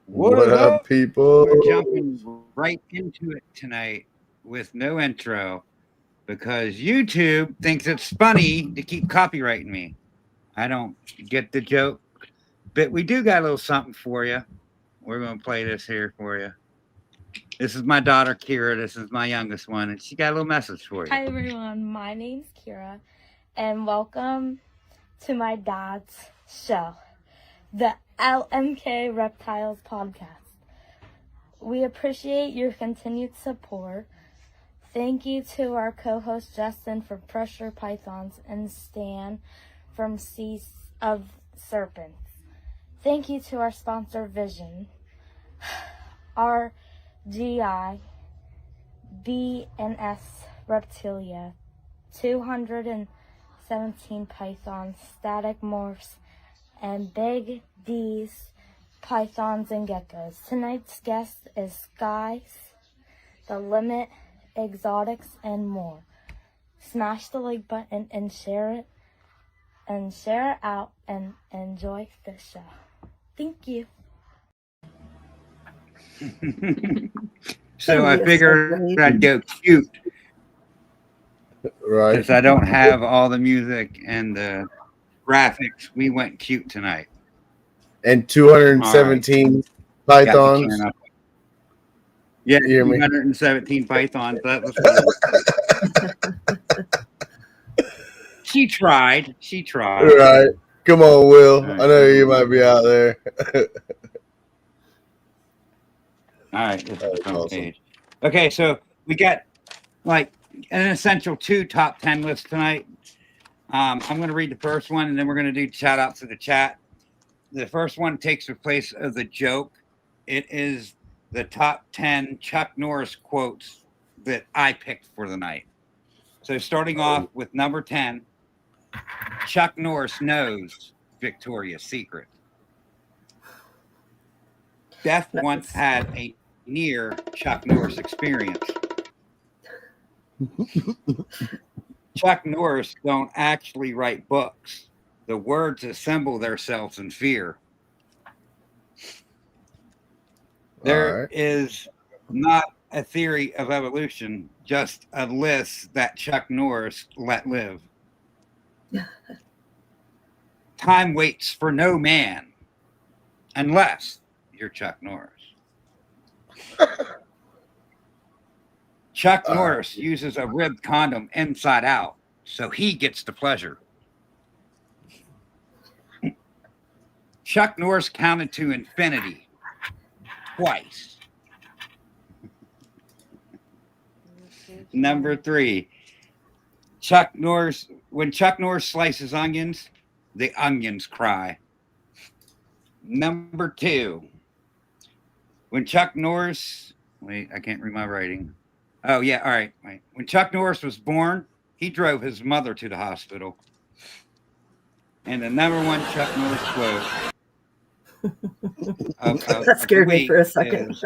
What up, people? We're jumping right into it tonight with no intro because YouTube thinks it's funny to keep copyrighting me. I don't get the joke, but we do got a little something for you. We're going to play this here for you. This is my daughter, Kira. This is my youngest one, and she got a little message for you. Hi, everyone. My name's Kira, and welcome to my dad's show, the LMK Reptiles Podcast. We appreciate your continued support. Thank you to our co-host Justin for Pressure Pythons and Stan from Seas of Serpents. Thank you to our sponsor Vision, our GI, B&S Reptilia, 217 pythons, static morphs, and big D's, pythons and geckos. Tonight's guest is Skies, The Limit, Exotics, and more. Smash the like button and share it out and enjoy the show. Thank you. So I figured I'd go cute. Right. Because I don't have all the music and the graphics. We went cute tonight. And 217 pythons. Yeah, You hear me? 217 pythons. That was She tried. Right. Come on, Will. I know you might be out there. All right, this is the front awesome. page. Okay, so we got like an essential 2 top 10 lists tonight. I'm going to read the first one, and then we're going to do shout outs to the chat. The first one takes the place of the joke. It is the top 10 Chuck Norris quotes that I picked for the night. So starting off with number 10, Chuck Norris knows Victoria's Secret. Death once had a near Chuck Norris experience. Chuck Norris don't actually write books. The words assemble themselves in fear. There is not a theory of evolution, just a list that Chuck Norris let live. Time waits for no man unless you're Chuck Norris. Chuck Norris uses a ribbed condom inside out, so he gets the pleasure. Chuck Norris counted to infinity twice. Number 3, when Chuck Norris slices onions, the onions cry. Number 2, when Chuck Norris, wait, I can't read my writing. Oh, yeah, all right. Wait. When Chuck Norris was born, he drove his mother to the hospital. And the number 1 Chuck Norris quote. That scared me for a second.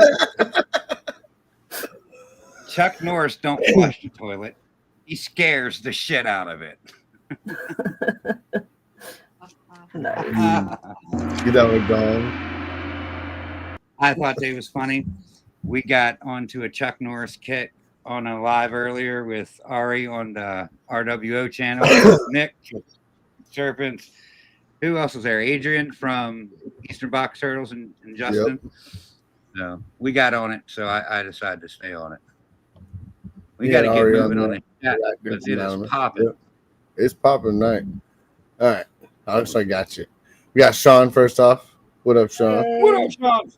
Chuck Norris don't flush the toilet. He scares the shit out of it. Nice. Get that one going. I thought they was funny. We got onto a Chuck Norris kick on a live earlier with Ari on the RWO channel. Nick, Serpents. Who else was there? Adrian from Eastern Box Turtles and Justin. Yep. So we got on it, so I decided to stay on it. We got to get moving on it because it is popping. Yep. It's popping tonight. All right. I got you. We got Sean first off. What up, Sean? Hey. What up, Sean?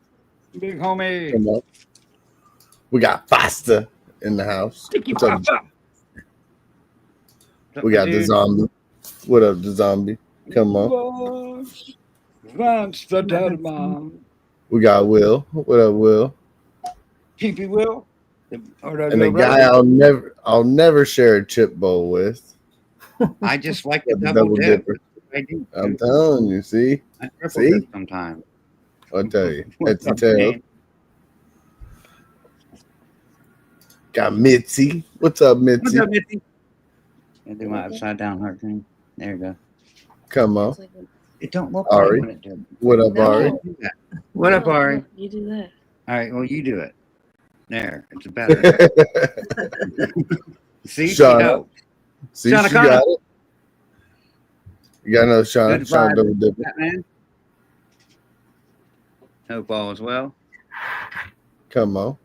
Big homie. Come on. We got Pasta in the house. What's up? We got the zombie. What up, the zombie? Come on. We got Will. What up, Will? PP Will. And the guy I'll never share a chip bowl with. I just like the double dipper. I do. I'm telling you, see? I triple dip sometimes. I'll tell you. That's the tail. Got Mitzi. What's up, Mitzi? What's up, Mitzi? I do my upside down heart thing. There you go. Come on. It don't look Ari. like when it did. What up, Ari? What up, Ari? No, you do that. All right, well, you do it. There, it's better. See, Sean. she knows. See, Sean she O'Connor. got it. You got another Sean. Good Sean vibe, double dip. Batman. Hope all is well. Come on.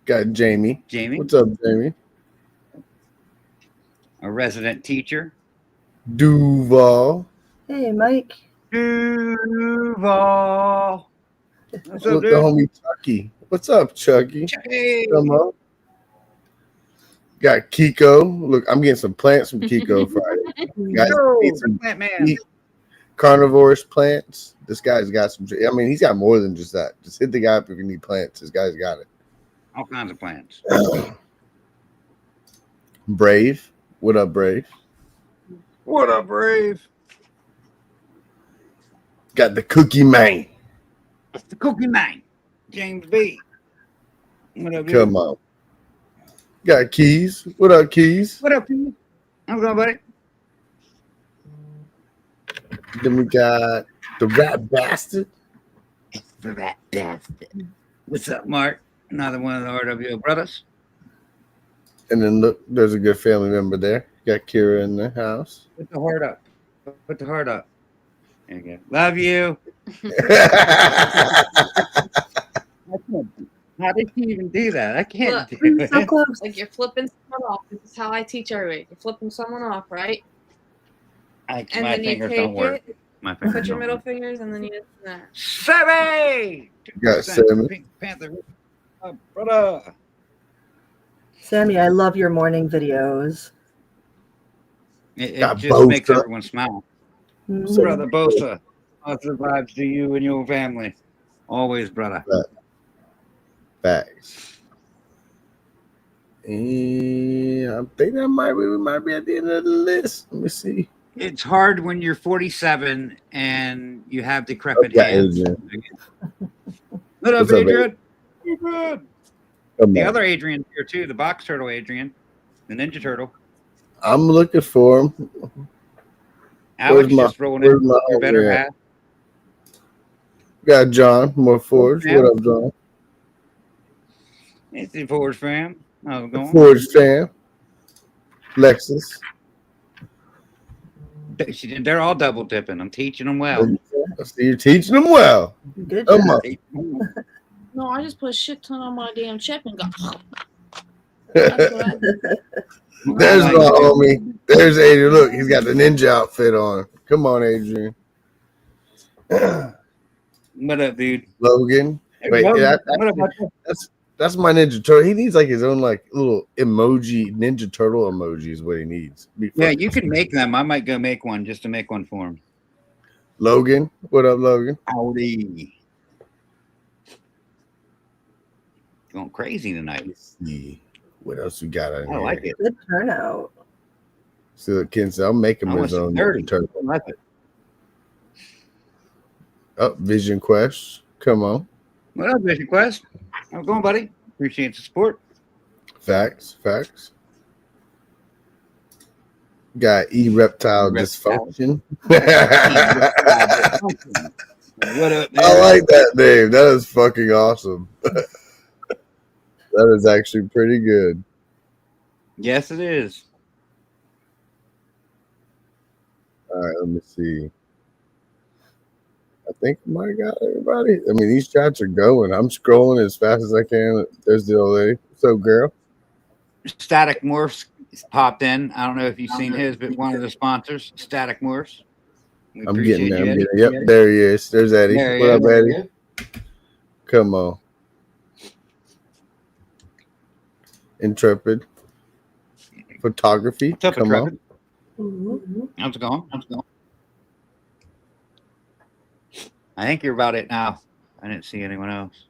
Got Jamie. Jamie, What's up, Jamie? a resident teacher. Duval. Hey, Mike. Duval. What's up, Look, the dude? homie Chucky. What's up, Chucky? Hey. Come on. Got Kiko. Look, I'm getting some plants from Kiko Friday. Guys, need some Plant man. carnivorous plants. This guy's got some. I mean, he's got more than just that. Just hit the guy up if you need plants. This guy's got it. All kinds of plants. Brave. What up, Brave? What up, Brave? Got the Cookie Man. The Cookie Man. James B. What up, dude? Come on. Got Keys. What up, Keys? What up, dude? How's it going, buddy? Then we got the Rat Bastard. The rat bastard. What's up, Mark? Another one of the RWO brothers. And then look, there's a good family member there. Got Kira in the house. Put the heart up. Put the heart up. There you go. Love you. How did you even do that? I can't Look, do So it. close. Like you're flipping someone off. This is how I teach everybody. You're flipping someone off, right? My And then you fingers take don't work. it, My fingers put your don't middle work. fingers, and then you just that. Sammy! Got 2% Sammy. Pink Panther. Brother. Sammy, I love your morning videos. It Got just both, makes huh? everyone smile. Mhm. Brother Bosa. Positive vibes to you and your family. Always, brother. Facts. And I think we might be at the end of the list. Let me see. It's hard when you're 47 and you have decrepit Yeah, hands. Adrian. What up, What's up, Adrian? You good? Come The on. other Adrian here too, the box turtle Adrian, the Ninja Turtle. I'm looking for him. Alex my- just rolling where's in my your better homie at? half. Got John More Forge. Yeah. What up, John? It's the Forge fam. How's it The going? Forge fam. Lexus. They're all double dipping. I'm teaching them well. I see you're teaching them well. Good Come job. on. No, I just put shit ton on my damn chip and go. That's what I do. There's I my like it. homie. There's Adrian. Look, he's got the ninja outfit on. Come on, Adrian. What up, dude? Logan. Wait, What yeah, up, what up? that's my Ninja Turtle. He needs like his own like little emoji, Ninja Turtle emoji is what he needs. Be Yeah, fucking- you can make them. I might go make one just to make one for him. Logan. What up, Logan? Howdy. Going crazy tonight. Let's see. What else we got on I here? like it. Good turnout. See what Ken said. I'll make him I want his some own dirty. Ninja Turtle. I like it. Oh, Vision Quest. Come on. What up, Vision Quest? How's it going, buddy? Appreciate the support. Facts. Got reptile Reptile. dysfunction. What up, man? I like that name. That is fucking awesome. That is actually pretty good. Yes, it is. All right, let me see. I think I might have got everybody. I mean, these chats are going. I'm scrolling as fast as I can. There's the old lady. What's up, girl? Static Morphs popped in. I don't know if you've seen his, but one of the sponsors, Static Morphs. We I'm getting there. appreciate you, Yep, Eddie. there he is. There's Eddie. There he What up, is. Eddie? Come on. Intrepid photography. What's up, Come on. Intrepid? How's it going? I think you're about it now. I didn't see anyone else.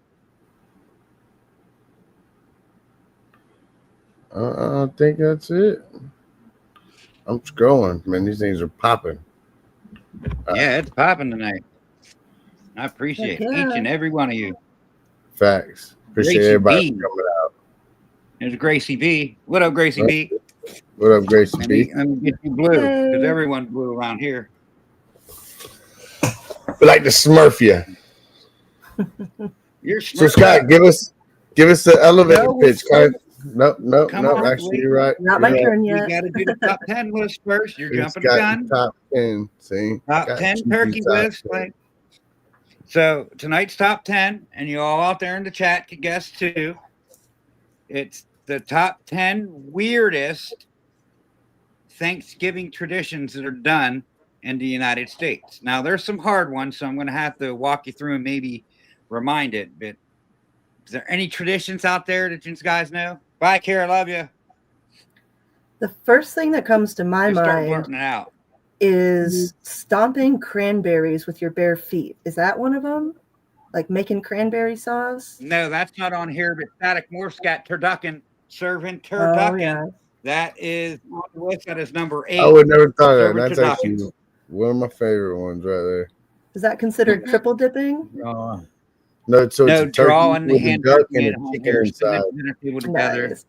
I think that's it. I'm scrolling. Man, these things are popping. Yeah, it's popping tonight. I appreciate Heck yeah. each and every one of you. Facts. Appreciate Gracie everybody B. coming out. There's Gracie B. What up, Gracie B? What up, Gracie Let B? me get you blue because Hey. everyone blue around here. We like to smurf you. You're So smart. Scott, give us the elevator No, we're pitch. No. Come on, Actually, wait. you're right. Not You're my right. turn You yet. got to do the top 10 list first. You're He's jumping the got gun. top 10. See, Top Got 10 cheeky turkey top list. 10. Like, so tonight's top 10, and you all out there in the chat could guess too. It's the top 10 weirdest Thanksgiving traditions that are done in the United States. Now, there's some hard ones, so I'm going to have to walk you through and maybe remind it. But is there any traditions out there that you guys know? Bye, Kara. Love you. The first thing that comes to my Just start mind blurting it out. is stomping cranberries with your bare feet. Is that one of them? Like making cranberry sauce? No, that's not on here, but static Morscat turducken, serving Oh, turducken. yeah. That is on the list. That is number 8. I would never thought of that. Serving That's turducken. actually one of my favorite ones right there. Is that considered triple dipping? No, so it's No, a turkey drawing the with a hand duck turkey and at a home chicken here, inside. dinner table together. Nice.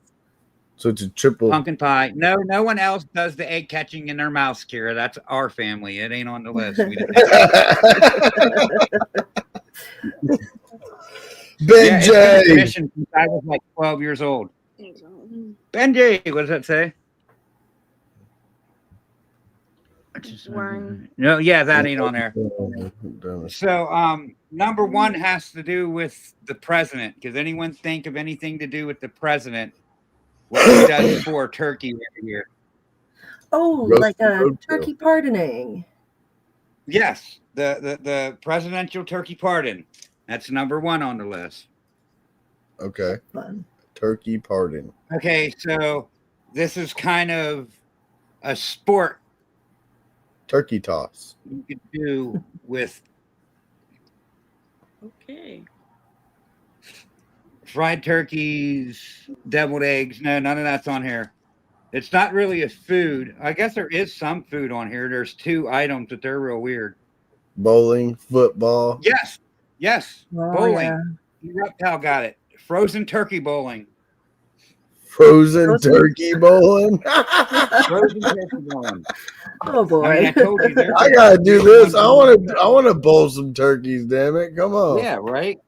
So it's a triple. Pumpkin pie. No one else does the egg catching in their mouths, Kira. That's our family. It ain't on the list. We didn't Ben it's been a J. tradition since I was like 12 years old. Ben J, what does that say? Wearing No, yeah, that ain't on there. So, number 1 has to do with the president. Does anyone think of anything to do with the president? What he does for turkey every year? Oh, Roast like a roadkill. turkey pardoning. Yes, the presidential turkey pardon. That's number 1 on the list. Okay. Fun. Turkey pardon. Okay, so this is kind of a sport Turkey toss. you could do with okay. fried turkeys, deviled eggs. No, none of that's on here. It's not really a food. I guess there is some food on here. There's 2 items that they're real weird. Bowling, football. Yes. Oh, Bowling. yeah. Reptile got it. Frozen turkey bowling. Frozen turkey bowling. Frozen turkey bowling. Oh, boy. I mean, I told you. I gotta do this. I want to bowl some turkeys. Damn it! Come on. Yeah, right.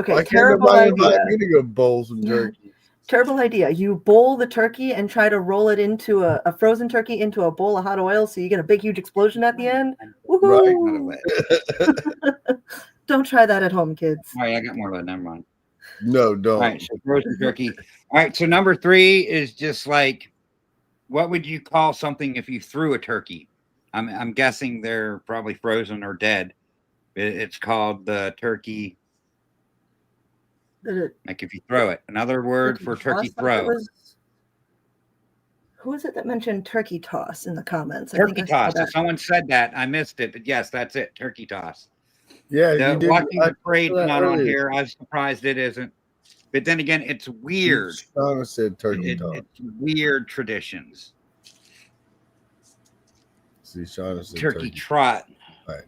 Okay, Why can't terrible nobody idea. invite me to go bowl some turkeys? Terrible idea. You bowl the turkey and try to roll it into a frozen turkey into a bowl of hot oil so you get a big, huge explosion at the end. Woohoo! Don't try that at home, kids. All right, I got more of that. Never mind. No, don't. All right, so frozen turkey. All right, so number 3 is just like, what would you call something if you threw a turkey? I'm guessing they're probably frozen or dead. It's called the turkey. Like if you throw it. Another word for turkey throw. Who was it that mentioned turkey toss in the comments? Turkey toss. If someone said that, I missed it. But yes, that's it. Turkey toss. Yeah, you did. Watching the parade's not on earlier. here. I was surprised it isn't. But then again, it's weird. Shauna said turkey toss. It's weird traditions. See, Shauna said Turkey trot. Right.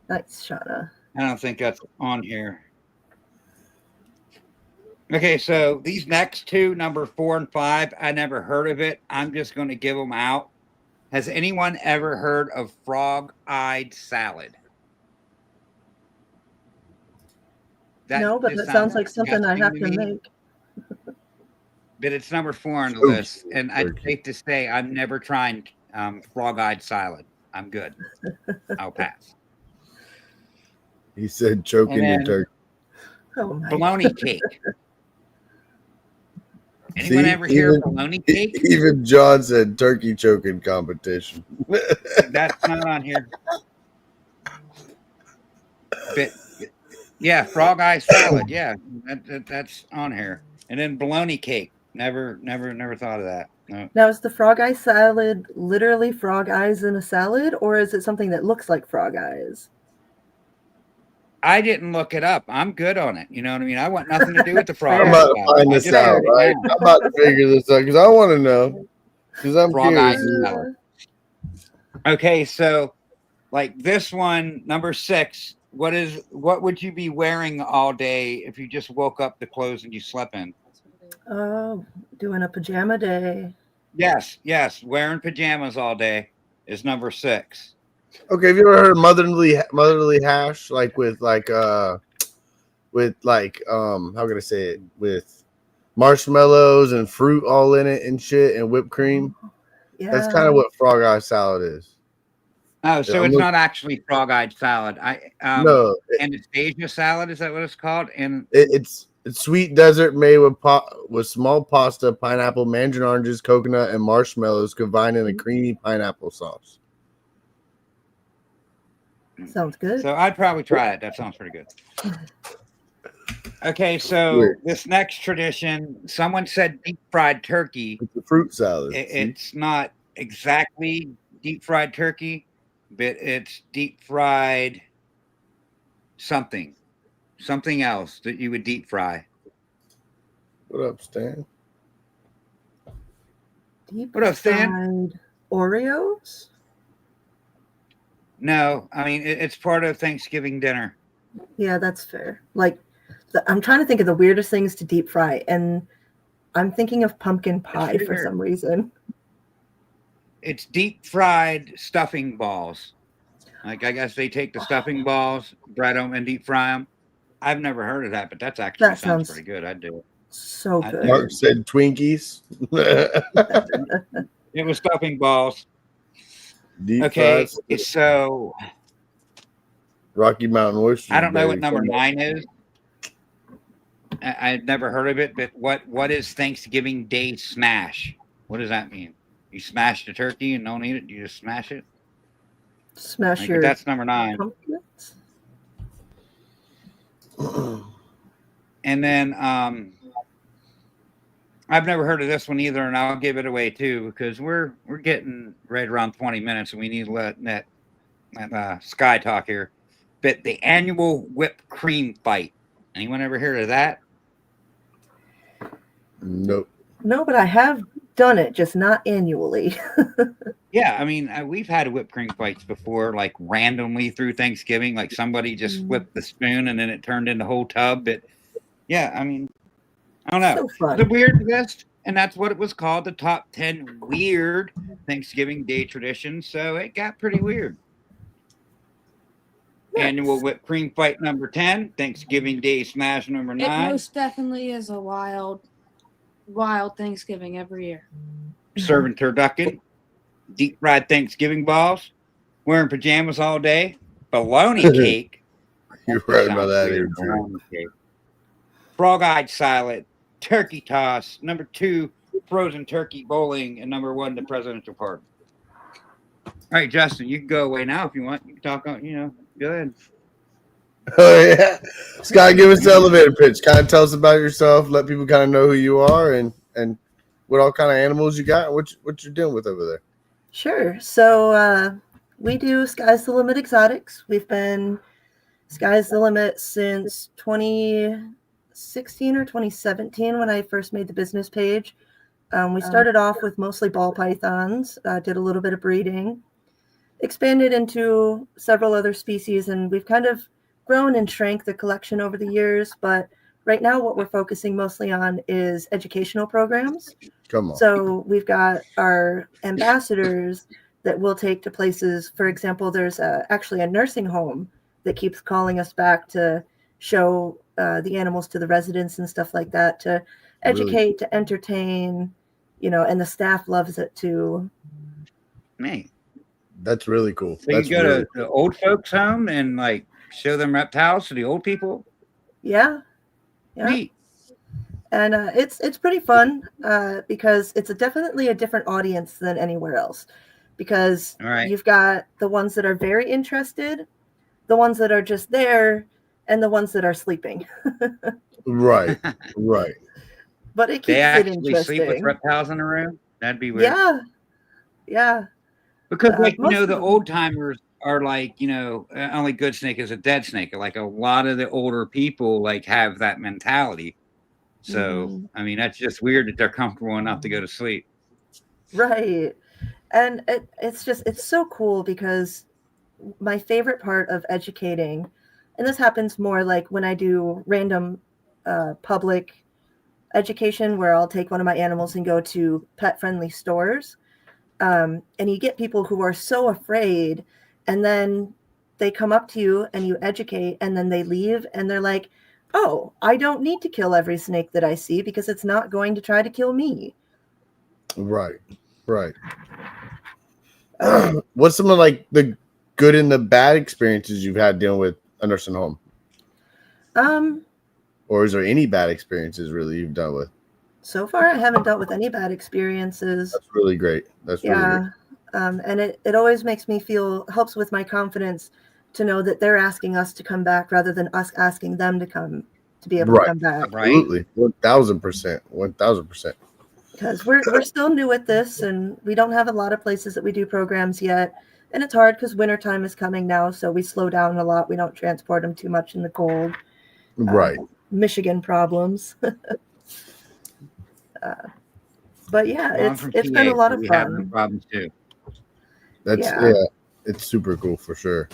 Nice, Shauna. I don't think that's on here. Okay, so these next 2, number 4 and 5, I never heard of it. I'm just going to give them out. Has anyone ever heard of frog-eyed salad? No, but that sounds like something I have to make. But it's number 4 on the list, and I'd safe to say I'm never trying frog-eyed salad. I'm good. I'll pass. He said choking your turkey. Oh my bologna cake. Anyone ever hear of bologna cake? Even John said turkey choking competition. That's not on here. But yeah, frog eye salad. Yeah, that's on here. And then bologna cake. Never thought of that. No. Now, is the frog eye salad literally frog eyes in a salad, or is it something that looks like frog eyes? I didn't look it up. I'm good on it. You know what I mean? I want nothing to do with the frog. I'm about to find this out, right? I'm about to figure this out because I want to know. Because I'm frog curious. salad. Okay, so like this one, number 6. What would you be wearing all day if you just woke up the clothes and you slept in? Oh, doing a pajama day. Yes. Wearing pajamas all day is number 6. Okay, have you ever heard motherly hash, like with like with like how can I say it, with marshmallows and fruit all in it and shit and whipped cream. Yeah. That's kind of what frog eye salad is. Oh, so I'm it's look- not actually frog-eyed salad. No, Anastasia salad, is that what it's called? And it's sweet dessert made with small pasta, pineapple, mandarin oranges, coconut, and marshmallows combined in a creamy pineapple sauce. Sounds good. so I'd probably try it. That sounds pretty good. Okay, so Weird. this next tradition, someone said deep fried turkey. It's a fruit salad. It's not exactly deep fried turkey, but it's deep fried something else that you would deep fry. What up, Stan? Deep What up, Stan? fried Oreos? No, I mean it's part of Thanksgiving dinner. Yeah, that's fair. Like, I'm trying to think of the weirdest things to deep fry, and I'm thinking of pumpkin pie for weird. some reason. It's deep fried stuffing balls. Like I guess they take the stuffing balls, bread them, and deep fry them. I've never heard of that, but that actually sounds pretty good. I'd do it. So I'd good. do Mark said Twinkies. It was stuffing balls. Deep Okay, fried so Rocky Mountain oysters. I don't know what baby. number 9 is. I've never heard of it, but what is Thanksgiving Day smash? What does that mean? You smash the turkey and don't eat it? You just smash it? Smash Like, your that's number 9. pumpkins. And then I've never heard of this one either, and I'll give it away too because we're getting right around 20 minutes, and we need to let that Sky talk here. But the annual whipped cream fight. Anyone ever heard of that? Nope. No, but I have done it, just not annually. Yeah, I mean, we've had whipped cream fights before, like randomly through Thanksgiving, like somebody just whipped the spoon and then it turned into a whole tub. But yeah, I mean, I don't know. So fun. The weird list, and that's what it was called, the top 10 weird Thanksgiving Day traditions. So it got pretty weird. Nice. Annual whipped cream fight number 10, Thanksgiving Day smash number 9. It most definitely is a wild Thanksgiving every year. Serving turducken, deep fried Thanksgiving balls, wearing pajamas all day, bologna cake. You're right about Sounds that, weird, Andrew. bologna cake. Frog-eyed salad, turkey toss, number 2, frozen turkey bowling, and number 1, the presidential pardon. All right, Justin, you can go away now if you want. You can talk on, go ahead. Oh yeah, Scott, give us the elevator pitch. Kind of tell us about yourself. Let people kind of know who you are and what all kind of animals you got. And what you're dealing with over there. Sure. So we do Sky's the Limit Exotics. We've been Sky's the Limit since 2016 or 2017 when I first made the business page. We started off with mostly ball pythons, did a little bit of breeding, expanded into several other species, and we've kind of grown and shrank the collection over the years. But right now what we're focusing mostly on is educational programs. Come on. So we've got our ambassadors that we'll take to places. For example, there's actually a nursing home that keeps calling us back to show the animals to the residents and stuff like that, to educate, Really? to entertain, and the staff loves it too. Man, That's really cool. so That's you go really to the old folks' home and like show them reptiles to the old people. Yeah. Neat. And it's pretty fun because it's definitely a different audience than anywhere else. Because All right. you've got the ones that are very interested, the ones that are just there, and the ones that are sleeping. right. But it keeps They it actually sleep with interesting. reptiles in the room. That'd be weird. Yeah. Because like most the of them. old timers are like only good snake is a dead snake. Like a lot of the older people like have that mentality. So I mean that's just weird that they're comfortable enough to go to sleep. Right. And it's so cool because my favorite part of educating, and this happens more like when I do random public education where I'll take one of my animals and go to pet-friendly stores. And you get people who are so afraid, and then they come up to you and you educate, and then they leave and they're like, oh, I don't need to kill every snake that I see because it's not going to try to kill me. Right. What's some of like the good and the bad experiences you've had dealing with a nursing home? Or is there any bad experiences really you've dealt with? So far, I haven't dealt with any bad experiences. That's really great. That's really great. And it always makes me helps with my confidence to know that they're asking us to come back rather than us asking them to be able to come back. Absolutely. 1000%. 1000%. Because we're still new at this, and we don't have a lot of places that we do programs yet. And it's hard because wintertime is coming now, so we slow down a lot. We don't transport them too much in the cold. Right. Michigan problems. But yeah, it's been a lot of fun. No problems too. It's super cool for sure.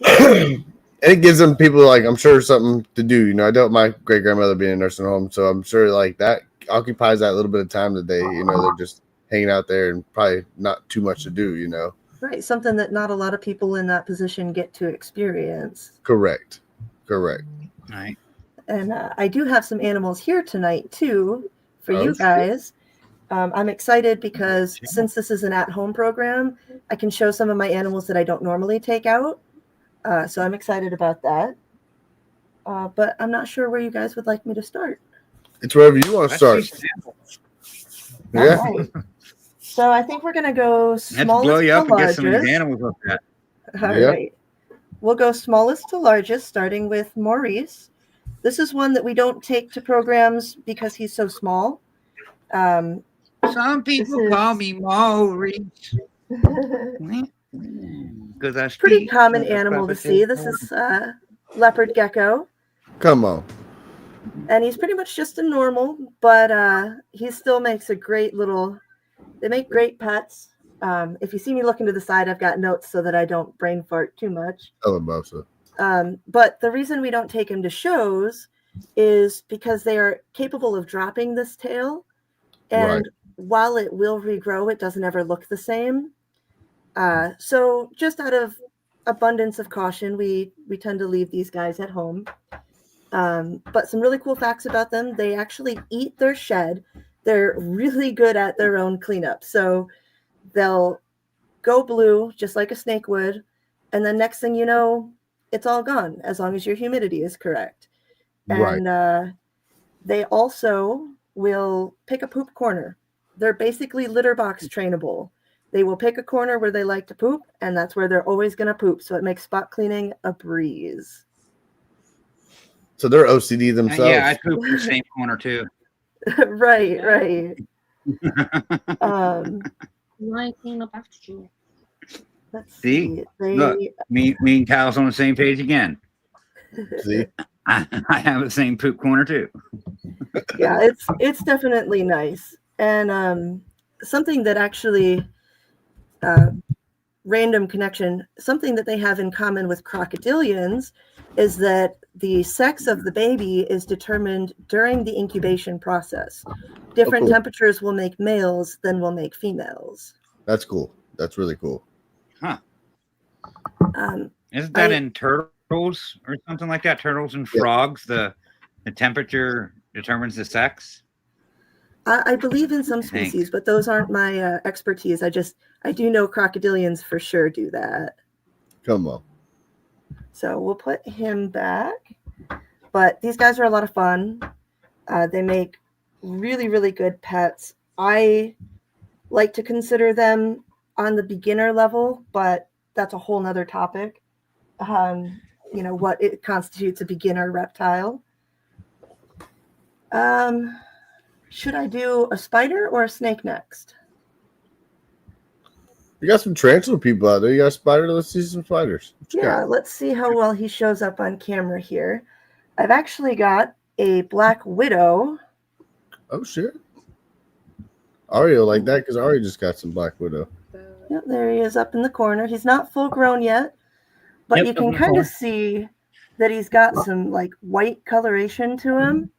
And it gives them people like, I'm sure, something to do. You know, I dealt with my great grandmother being in a nursing home, so I'm sure like that occupies that little bit of time that they, you know, they're just hanging out there and probably not too much to do, you know. Right, something that not a lot of people in that position get to experience. Correct. Right. And I do have some animals here tonight too for you guys. I'm excited because since this is an at-home program, I can show some of my animals that I don't normally take out. So I'm excited about that. But I'm not sure where you guys would like me to start. It's wherever you want to start. Yeah. Right. So I think we're going to go smallest blow you up to and get some of largest. these animals up there. All right. We'll go smallest to largest, starting with Maurice. This is one that we don't take to programs because he's so small. Some people call me Maurice. Because that's pretty common animal to see. This is leopard gecko. Come on. And he's pretty much just a normal, but he still makes a great they make great pets. If you see me looking to the side, I've got notes so that I don't brain fart too much. But the reason we don't take him to shows is because they are capable of dropping this tail. And while it will regrow, it doesn't ever look the same. So just out of abundance of caution, we tend to leave these guys at home. But some really cool facts about them. They actually eat their shed. They're really good at their own cleanup. So they'll go blue just like a snake would. And then next thing you know, it's all gone as long as your humidity is correct. And they also will pick a poop corner. They're basically litter box trainable. They will pick a corner where they like to poop, and that's where they're always going to poop. So it makes spot cleaning a breeze. So they're OCD themselves. Yeah, I poop in the same corner too. Right. Mine clean up after you. Let's see. Look, me and Kyle's on the same page again. See, I have the same poop corner too. Yeah, it's definitely nice. And something that actually random connection, something that they have in common with crocodilians is that the sex of the baby is determined during the incubation process. Different temperatures will make males than will make females. That's cool. That's really cool. Huh. Isn't that in turtles or something like that? Turtles and frogs, the temperature determines the sex? I believe in some species, but those aren't my expertise. I do know crocodilians for sure do that. Come on. So we'll put him back. But these guys are a lot of fun. They make really, really good pets. I like to consider them on the beginner level, but that's a whole nother topic. What it constitutes a beginner reptile. Should I do a spider or a snake next? You got some tarantula people out there. You got a spider? Let's see some spiders. Let's see how well he shows up on camera here. I've actually got a black widow. Oh, shit. Ari will like that because Ari just got some black widow. Yep, there he is up in the corner. He's not full grown yet, but you can kind of see that he's got some like white coloration to him.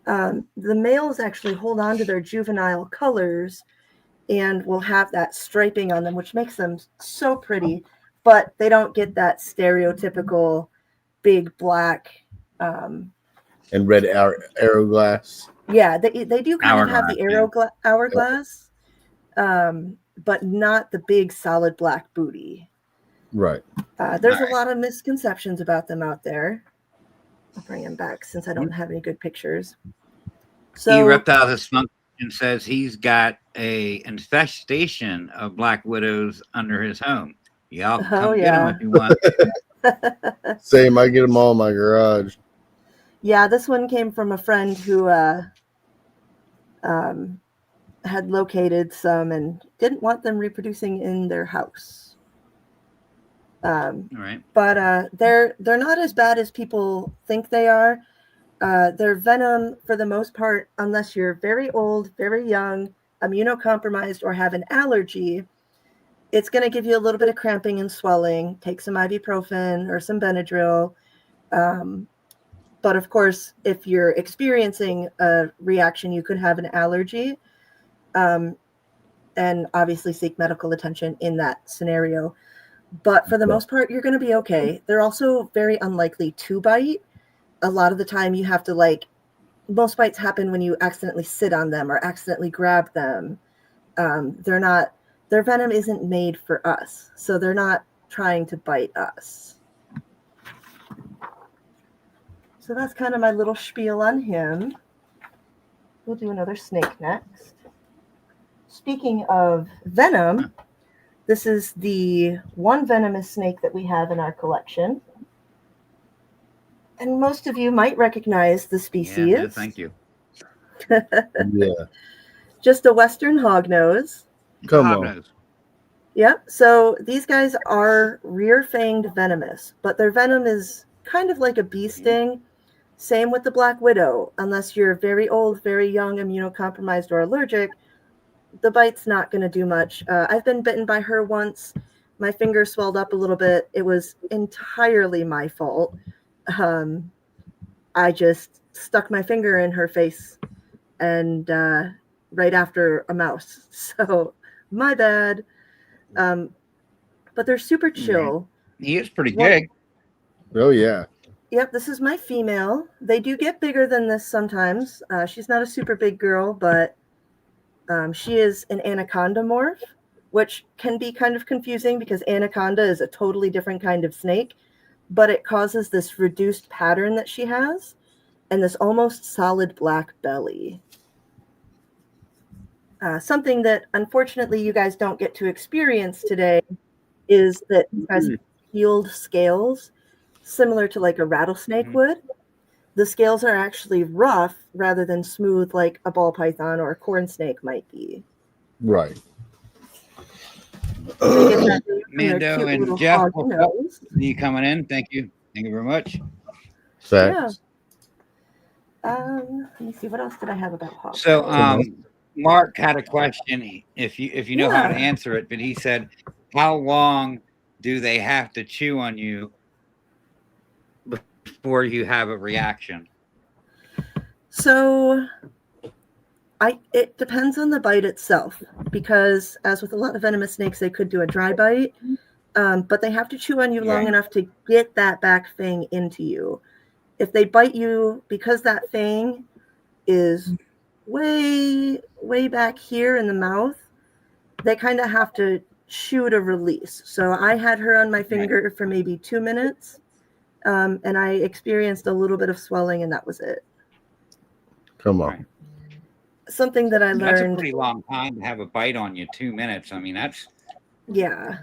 The males actually hold on to their juvenile colors and will have that striping on them, which makes them so pretty, but they don't get that stereotypical big black Um, And red arrow glass. yeah, they do kind of have the Hourglass, hourglass, but not the big solid black booty. Right. There's a Alright. lot of misconceptions about them out there. I'll bring him back since I don't have any good pictures. So Reptiles Dysfunction says he's got a infestation of black widows under his home. Y'all can come get him if you want. Same. I get them all in my garage. yeah, this one came from a friend who had located some and didn't want them reproducing in their house. All right. But they're not as bad as people think they are. Their venom, for the most part, unless you're very old, very young, immunocompromised, or have an allergy, it's going to give you a little bit of cramping and swelling. Take some ibuprofen or some Benadryl. But of course, if you're experiencing a reaction, you could have an allergy, and obviously seek medical attention in that scenario. But for the most part, you're going to be okay. They're also very unlikely to bite. A lot of the time you have to most bites happen when you accidentally sit on them or accidentally grab them. Their venom isn't made for us. So they're not trying to bite us. So that's kind of my little spiel on him. We'll do another snake next. Speaking of venom, this is the one venomous snake that we have in our collection. And most of you might recognize the species. Yeah, no, thank you. Yeah. Just a Western hognose. Come on. Hognose. Yep. So these guys are rear-fanged venomous, but their venom is kind of like a bee sting. Same with the black widow. Unless you're very old, very young, immunocompromised, or allergic, the bite's not going to do much. I've been bitten by her once. My finger swelled up a little bit. It was entirely my fault. I just stuck my finger in her face and right after a mouse. So my bad. But they're super chill. He is pretty big. Oh, yeah. Yep, this is my female. They do get bigger than this sometimes. She's not a super big girl, but she is an anaconda morph, which can be kind of confusing because anaconda is a totally different kind of snake, but it causes this reduced pattern that she has and this almost solid black belly. Something that unfortunately you guys don't get to experience today is that you guys have healed scales, similar to like a rattlesnake would. The scales are actually rough rather than smooth like a ball python or a corn snake might be. Right. Mando and Jeff, you coming in? Thank you. Thank you very much. Facts. Yeah. Let me see. What else did I have about hogs? So, Mark had a question. If you know how to answer it, but he said, "How long do they have to chew on you before you have a reaction?" So it depends on the bite itself, because as with a lot of venomous snakes, they could do a dry bite, but they have to chew on you long enough to get that back fang into you. If they bite you because that fang is way, way back here in the mouth, they kind of have to chew to release. So I had her on my finger for maybe 2 minutes, and I experienced a little bit of swelling, and that was it. Come on. Something that I learned. That's a pretty long time to have a bite on you. 2 minutes. I mean, that's. Yeah.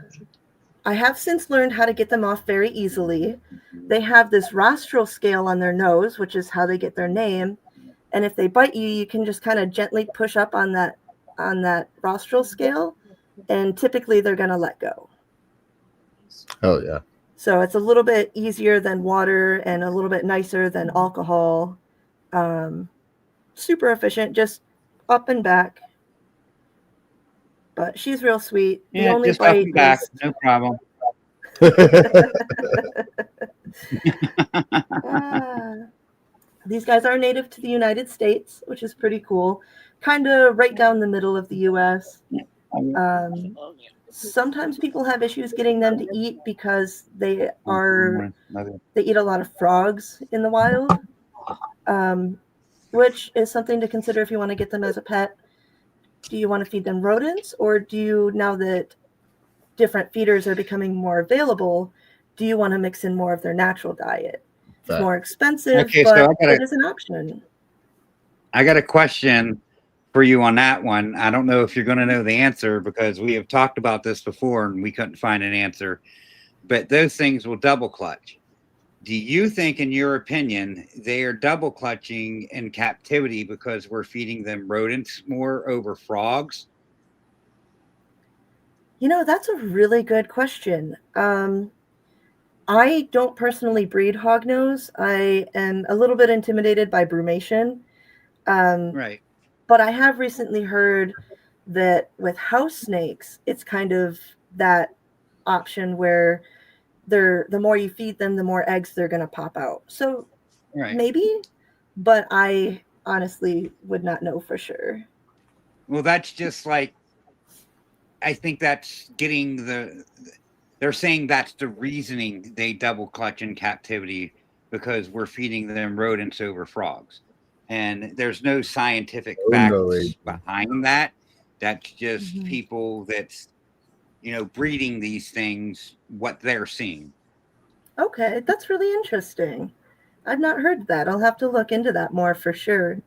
I have since learned how to get them off very easily. They have this rostral scale on their nose, which is how they get their name. And if they bite you, you can just kind of gently push up on that rostral scale, and typically they're going to let go. Oh, yeah. So it's a little bit easier than water and a little bit nicer than alcohol. Super efficient, just up and back. But she's real sweet. Yeah, the only just up and back, no problem. These guys are native to the United States, which is pretty cool. Kind of right down the middle of the U.S. Sometimes people have issues getting them to eat because they Mother. eat a lot of frogs in the wild, which is something to consider if you want to get them as a pet. Do you want to feed them rodents, or do you, now that different feeders are becoming more available, do you want to mix in more of their natural diet? It's more expensive, Okay, but so it is an option. I got a question for you on that one. I don't know if you're going to know the answer because we have talked about this before and we couldn't find an answer. But those things will double clutch. Do you think, in your opinion, they are double clutching in captivity because we're feeding them rodents more over frogs? You know, that's a really good question. I don't personally breed hognose. I am a little bit intimidated by brumation. Right. But I have recently heard that with house snakes, it's kind of that option where the more you feed them, the more eggs they're going to pop out. So Right. maybe, but I honestly would not know for sure. Well, that's just like, I think that's getting they're saying that's the reasoning they double clutch in captivity because we're feeding them rodents over frogs. And there's no scientific facts behind that. That's just people that's, breeding these things, what they're seeing. Okay, that's really interesting. I've not heard that. I'll have to look into that more for sure.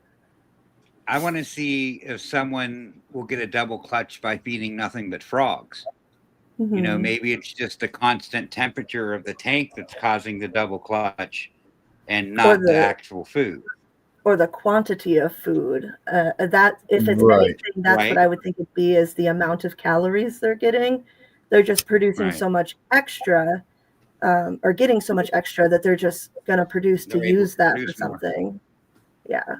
I want to see if someone will get a double clutch by feeding nothing but frogs. Maybe it's just the constant temperature of the tank that's causing the double clutch and not the actual food. Or the quantity of food. That, if it's anything, that's what I would think it'd be, is the amount of calories they're getting. They're just producing so much extra, or getting so much extra that they're just going to produce to use that for something. Yeah.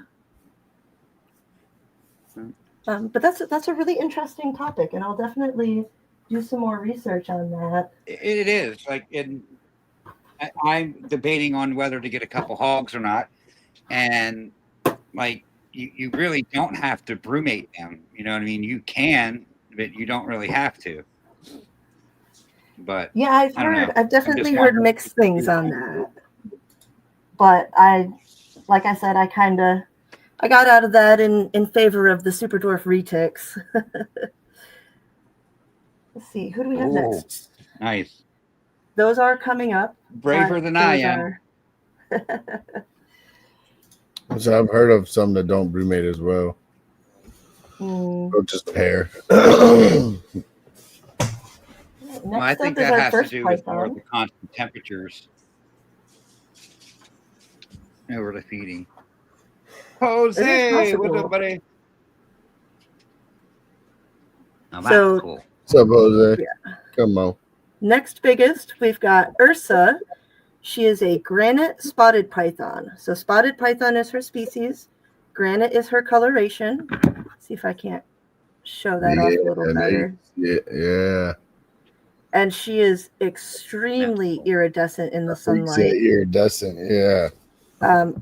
But that's a really interesting topic, and I'll definitely do some more research on that. It is like, I'm debating on whether to get a couple hogs or not, and like you really don't have to brumate them. You know what I mean? You can, but you don't really have to. But yeah, I've definitely heard mixed things on that. But like I said, I got out of that in favor of the super dwarf retics. Let's see, who do we have next? Nice. Those are coming up. Braver than I am. So I've heard of some that don't brumate as well. Or just pair. Well, I think that has to do with more of the constant temperatures over the feeding. Jose, what's up, buddy? Oh, that's cool. What's up, Jose? Yeah. Come on. Next biggest, we've got Ursa. She is a granite spotted python. So spotted python is her species. Granite is her coloration. Let's see if I can't show that off a little better. Yeah. And she is extremely iridescent in the sunlight. Iridescent, yeah.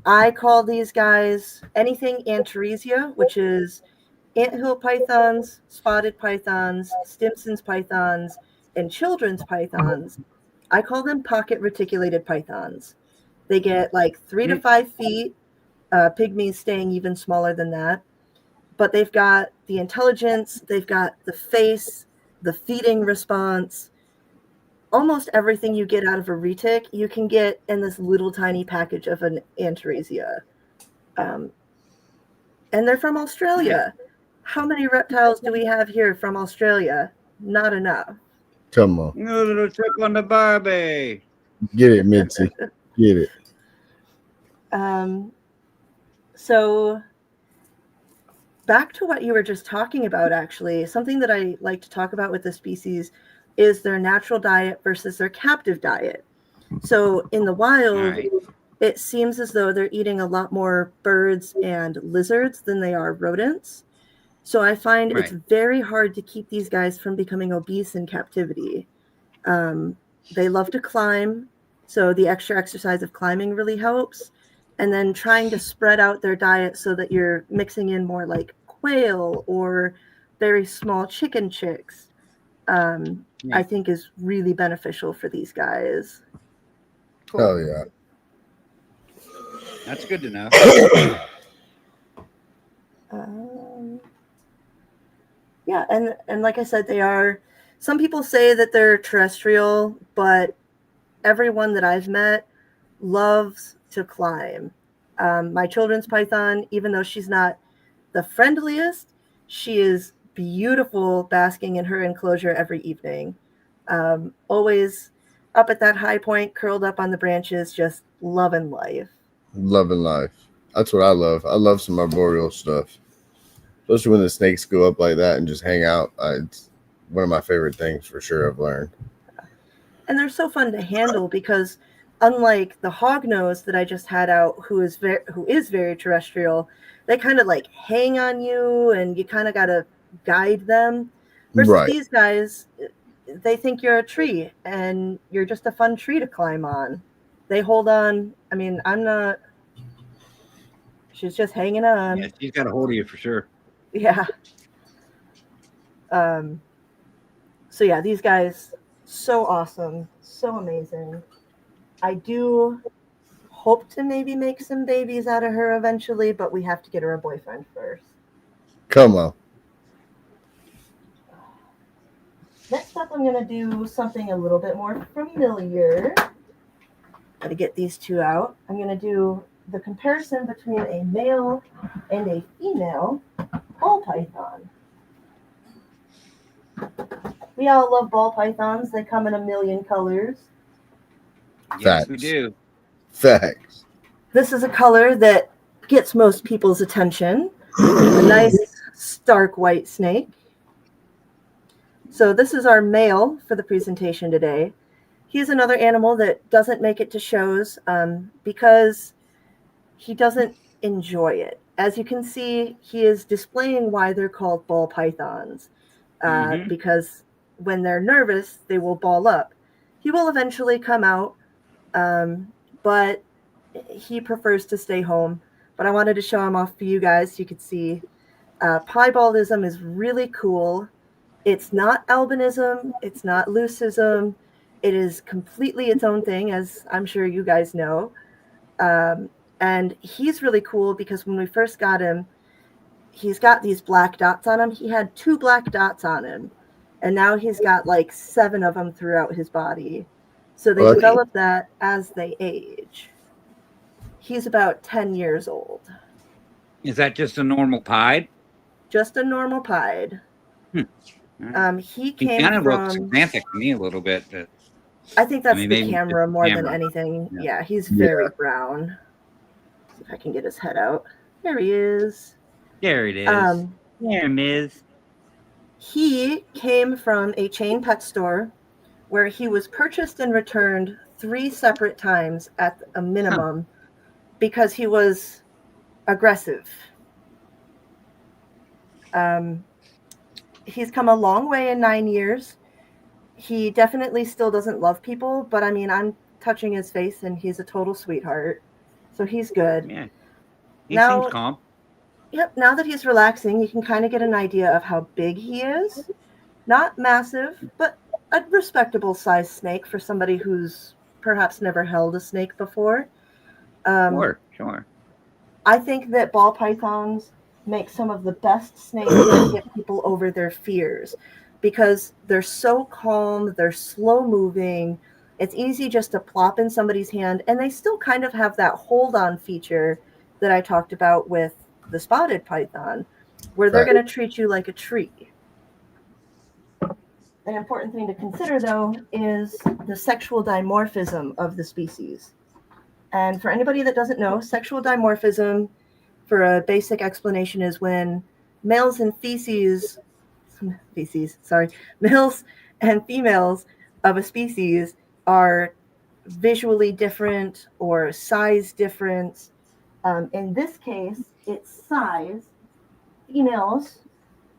I call these guys anything Antaresia, which is anthill pythons, spotted pythons, Stimson's pythons, and children's pythons. I call them pocket reticulated pythons. They get like 3 to 5 feet, pygmies staying even smaller than that. But they've got the intelligence, they've got the face, the feeding response. Almost everything you get out of a retic, you can get in this little tiny package of an Antaresia. And they're from Australia. How many reptiles do we have here from Australia? Not enough. Come on. No little trip on the Barbie. Get it, Mitzi. Get it. So back to what you were just talking about, actually, something that I like to talk about with the species is their natural diet versus their captive diet. So in the wild, it seems as though they're eating a lot more birds and lizards than they are rodents. So I find it's very hard to keep these guys from becoming obese in captivity. They love to climb, so the extra exercise of climbing really helps. And then trying to spread out their diet so that you're mixing in more like quail or very small chicken chicks. I think is really beneficial for these guys. Cool. Oh yeah. That's good to know. Yeah, and like I said, they are. Some people say that they're terrestrial, but everyone that I've met loves to climb. My children's python, even though she's not the friendliest, she is beautiful basking in her enclosure every evening. Always up at that high point, curled up on the branches, just loving life. Loving life. That's what I love. I love some arboreal stuff, especially when the snakes go up like that and just hang out. It's one of my favorite things for sure. I've learned. And they're so fun to handle because, unlike the hognose that I just had out, who is very terrestrial, they kind of like hang on you, and you kind of got to guide them. Versus Right. these guys, they think you're a tree, and you're just a fun tree to climb on. They hold on. I mean, I'm not. She's just hanging on. Yeah, she's got a hold of you for sure. Yeah. So yeah, these guys, so awesome, so amazing. I do hope to maybe make some babies out of her eventually, but we have to get her a boyfriend first. Come on. Next up, I'm going to do something a little bit more familiar. Got to get these two out. I'm going to do the comparison between a male and a female ball python. We all love ball pythons. They come in a million colors. Yes, we Facts. do. Facts. This is a color that gets most people's attention. A nice stark white snake. So this is our male for the presentation today. He's another animal that doesn't make it to shows because he doesn't enjoy it. As you can see, he is displaying why they're called ball pythons. Because when they're nervous, they will ball up. He will eventually come out, but he prefers to stay home. But I wanted to show him off for you guys so you could see. Pieballism is really cool. It's not albinism. It's not leucism. It is completely its own thing, as I'm sure you guys know. And he's really cool because when we first got him, he's got these black dots on him. He had 2 black dots on him, and now he's got like 7 of them throughout his body. So they develop that as they age. He's about 10 years old. Is that just a normal pied? Just a normal pied. He came kind of from. looks xanthic to me a little bit. But, I think that's maybe the camera it's more camera. than anything. Yeah. Yeah, he's very brown. See if I can get his head out. There he is. There it is. There, Miz. He came from a chain pet store where he was purchased and returned 3 separate times at a minimum because he was aggressive. He's come a long way in 9 years. He definitely still doesn't love people, but I mean, I'm touching his face and he's a total sweetheart. So he's good. Yeah. He Now- seems calm. Yep, now that he's relaxing, you can kind of get an idea of how big he is. Not massive, but a respectable sized snake for somebody who's perhaps never held a snake before. Sure. I think that ball pythons make some of the best snakes that get people over their fears because they're so calm, they're slow moving. It's easy just to plop in somebody's hand, and they still kind of have that hold on feature that I talked about with the spotted python, where they're going to treat you like a tree. An important thing to consider, though, is the sexual dimorphism of the species. And for anybody that doesn't know, sexual dimorphism, for a basic explanation, is when males and males and females of a species are visually different or size different. In this case, it's size. Females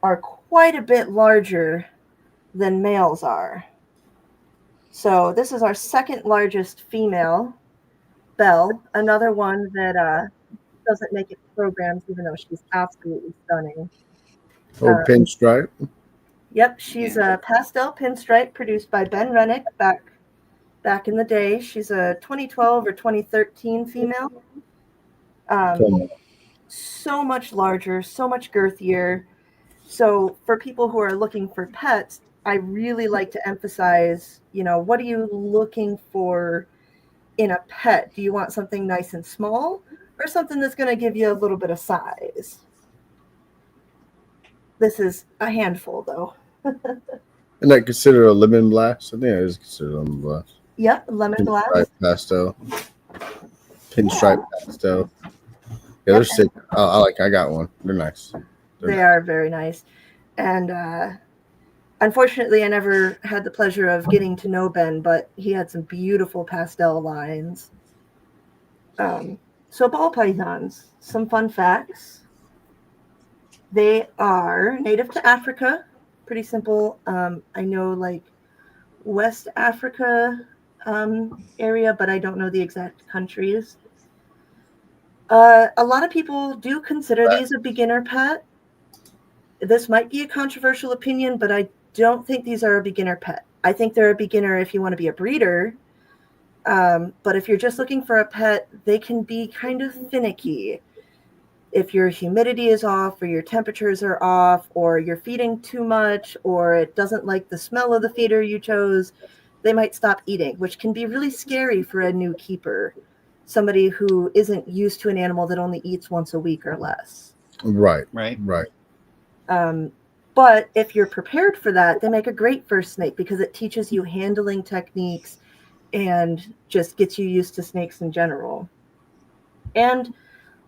are quite a bit larger than males are. So this is our second largest female, Belle, another one that doesn't make it to programs, even though she's absolutely stunning. Pinstripe. Yep, she's Yeah. a pastel pinstripe produced by Ben Rennick back in the day. She's a 2012 or 2013 female. So much larger, so much girthier. So for people who are looking for pets, I really like to emphasize, what are you looking for in a pet? Do you want something nice and small or something that's going to give you a little bit of size? This is a handful, though. And that considered a lemon blast? I think it is considered a lemon blast. Yep, lemon blast. Pinstripe pastel. Pinstripe pastel. Yeah, they're sick. I got one. They're nice. They are very nice. And unfortunately, I never had the pleasure of getting to know Ben, but he had some beautiful pastel lines. So ball pythons, some fun facts. They are native to Africa. Pretty simple. I know like West Africa area, but I don't know the exact countries. A lot of people do consider these a beginner pet. This might be a controversial opinion, but I don't think these are a beginner pet. I think they're a beginner if you want to be a breeder. But if you're just looking for a pet, they can be kind of finicky. If your humidity is off or your temperatures are off or you're feeding too much or it doesn't like the smell of the feeder you chose, they might stop eating, which can be really scary for a new keeper, somebody who isn't used to an animal that only eats once a week or less. Right. But if you're prepared for that, they make a great first snake because it teaches you handling techniques and just gets you used to snakes in general. And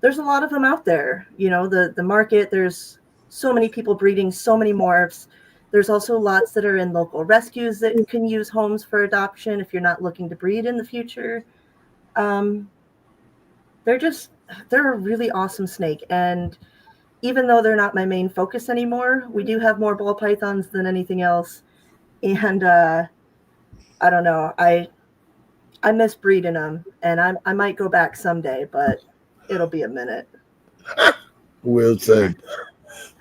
there's a lot of them out there. The market, there's so many people breeding so many morphs. There's also lots that are in local rescues that can use homes for adoption if you're not looking to breed in the future. They're a really awesome snake. And even though they're not my main focus anymore, we do have more ball pythons than anything else. And I don't know, I miss breeding them, and I might go back someday, but it'll be a minute. Will said,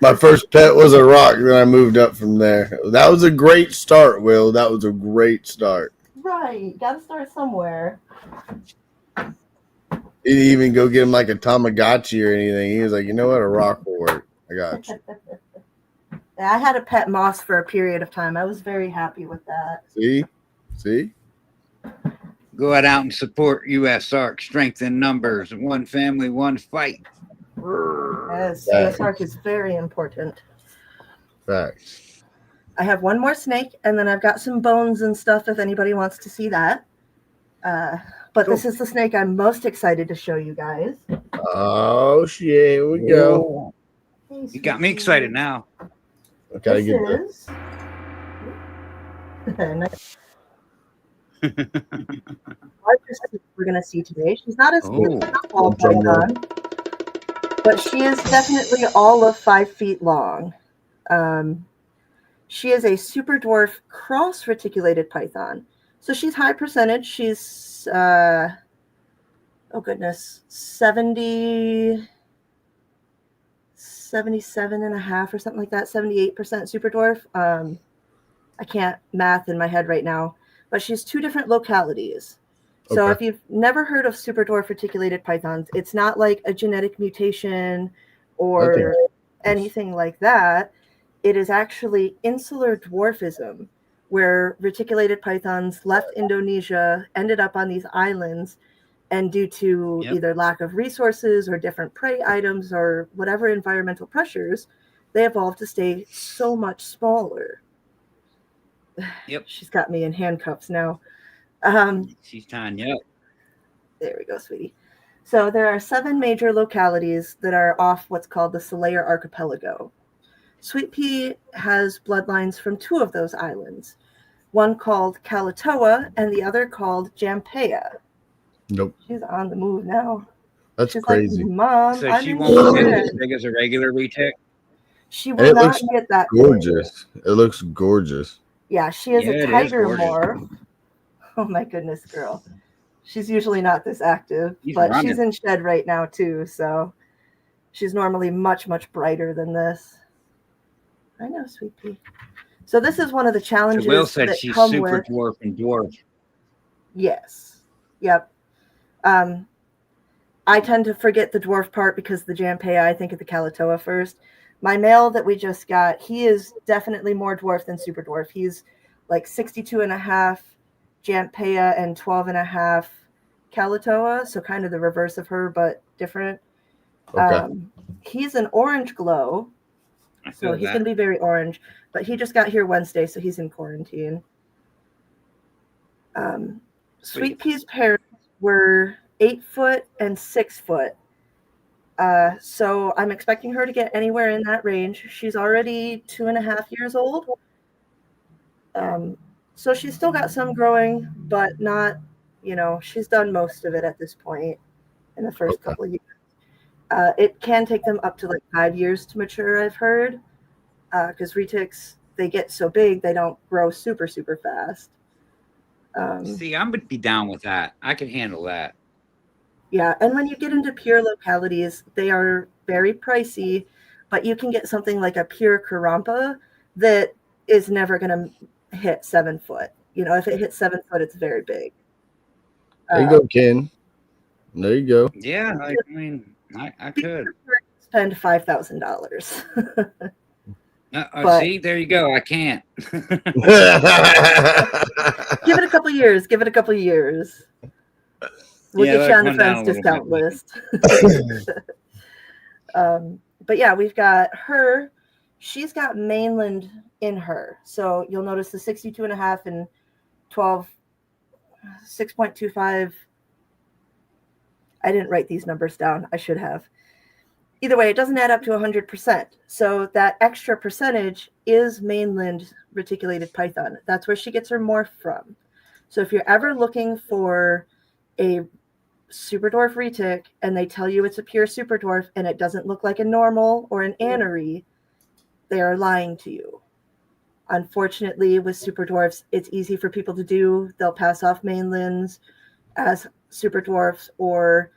my first pet was a rock, then I moved up from there. That was a great start, Will. That was a great start. Right. Got to start somewhere. He didn't even go get him like a Tamagotchi or anything. He was like, you know what? A rock will work. I got you. I had a pet moss for a period of time. I was very happy with that. See? Go out and support USARK. Strength in numbers. One family, one fight. Yes, USARK is very important. Facts. I have one more snake, and then I've got some bones and stuff if anybody wants to see that. But This is the snake I'm most excited to show you guys. Oh, shit. Here we go. Hey, you got me excited now. Okay, this is... we're going to see today. She's not as big as a ball python, but she is definitely all of 5 feet long. She is a super dwarf cross reticulated python. So she's high percentage. She's 77 and a half or something like that, 78% super dwarf. I can't math in my head right now, but she's 2 different localities. So if you've never heard of super dwarf reticulated pythons, it's not like a genetic mutation or anything like that. It is actually insular dwarfism, where reticulated pythons left Indonesia, ended up on these islands, and due to either lack of resources or different prey items or whatever environmental pressures, they evolved to stay so much smaller. Yep. She's got me in handcuffs now. She's tying you up. There we go, sweetie. So there are 7 major localities that are off what's called the Solaire Archipelago. Sweet Pea has bloodlines from 2 of those islands, one called Kalatoa and the other called Jampea. Nope. She's on the move now. That's She's crazy. Like, Mom, So I'm she in won't get bed. as big as a regular retic? She will not get that gorgeous. Big. It looks gorgeous. Yeah, she is a tiger morph. Oh my goodness, girl. She's usually not this active, but she's in shed right now too, so she's normally much, much brighter than this. I know, Sweet Pea. So this is one of the challenges Will said that she's come super with. dwarf and dwarf. Yes. Yep. I tend to forget the dwarf part because the Jampea, I think of the Kalatoa first. My male that we just got, he is definitely more dwarf than super dwarf. He's like 62 and a half Jampea and 12 and a half Kalatoa, so kind of the reverse of her, but different. Okay. He's an orange glow, so he's going to be very orange, but he just got here Wednesday, so he's in quarantine. Sweet Pea's parents were 8 foot and 6 foot. So I'm expecting her to get anywhere in that range. She's already 2.5 years old. So she's still got some growing, but not, she's done most of it at this point in the first couple of years. It can take them up to like 5 years to mature, I've heard, because retics, they get so big, they don't grow super, super fast. See, I'm going to be down with that. I can handle that. Yeah, and when you get into pure localities, they are very pricey, but you can get something like a pure Karampa that is never going to hit 7 foot. If it hits 7 foot, it's very big. There you go, Ken. There you go. Yeah, I mean, I could spend $5,000. see, there you go. I can't. Give it a couple years. We'll get you on the friends discount list. But yeah, we've got her. She's got mainland in her. So you'll notice the 62 and a half and 12, 6.25. I didn't write these numbers down. I should have. Either way, it doesn't add up to 100%. So that extra percentage is mainland reticulated python. That's where she gets her morph from. So if you're ever looking for a super dwarf retic and they tell you it's a pure super dwarf and it doesn't look like a normal or an anery, they are lying to you. Unfortunately, with super dwarfs, it's easy for people to do. They'll pass off mainlands as super dwarfs, or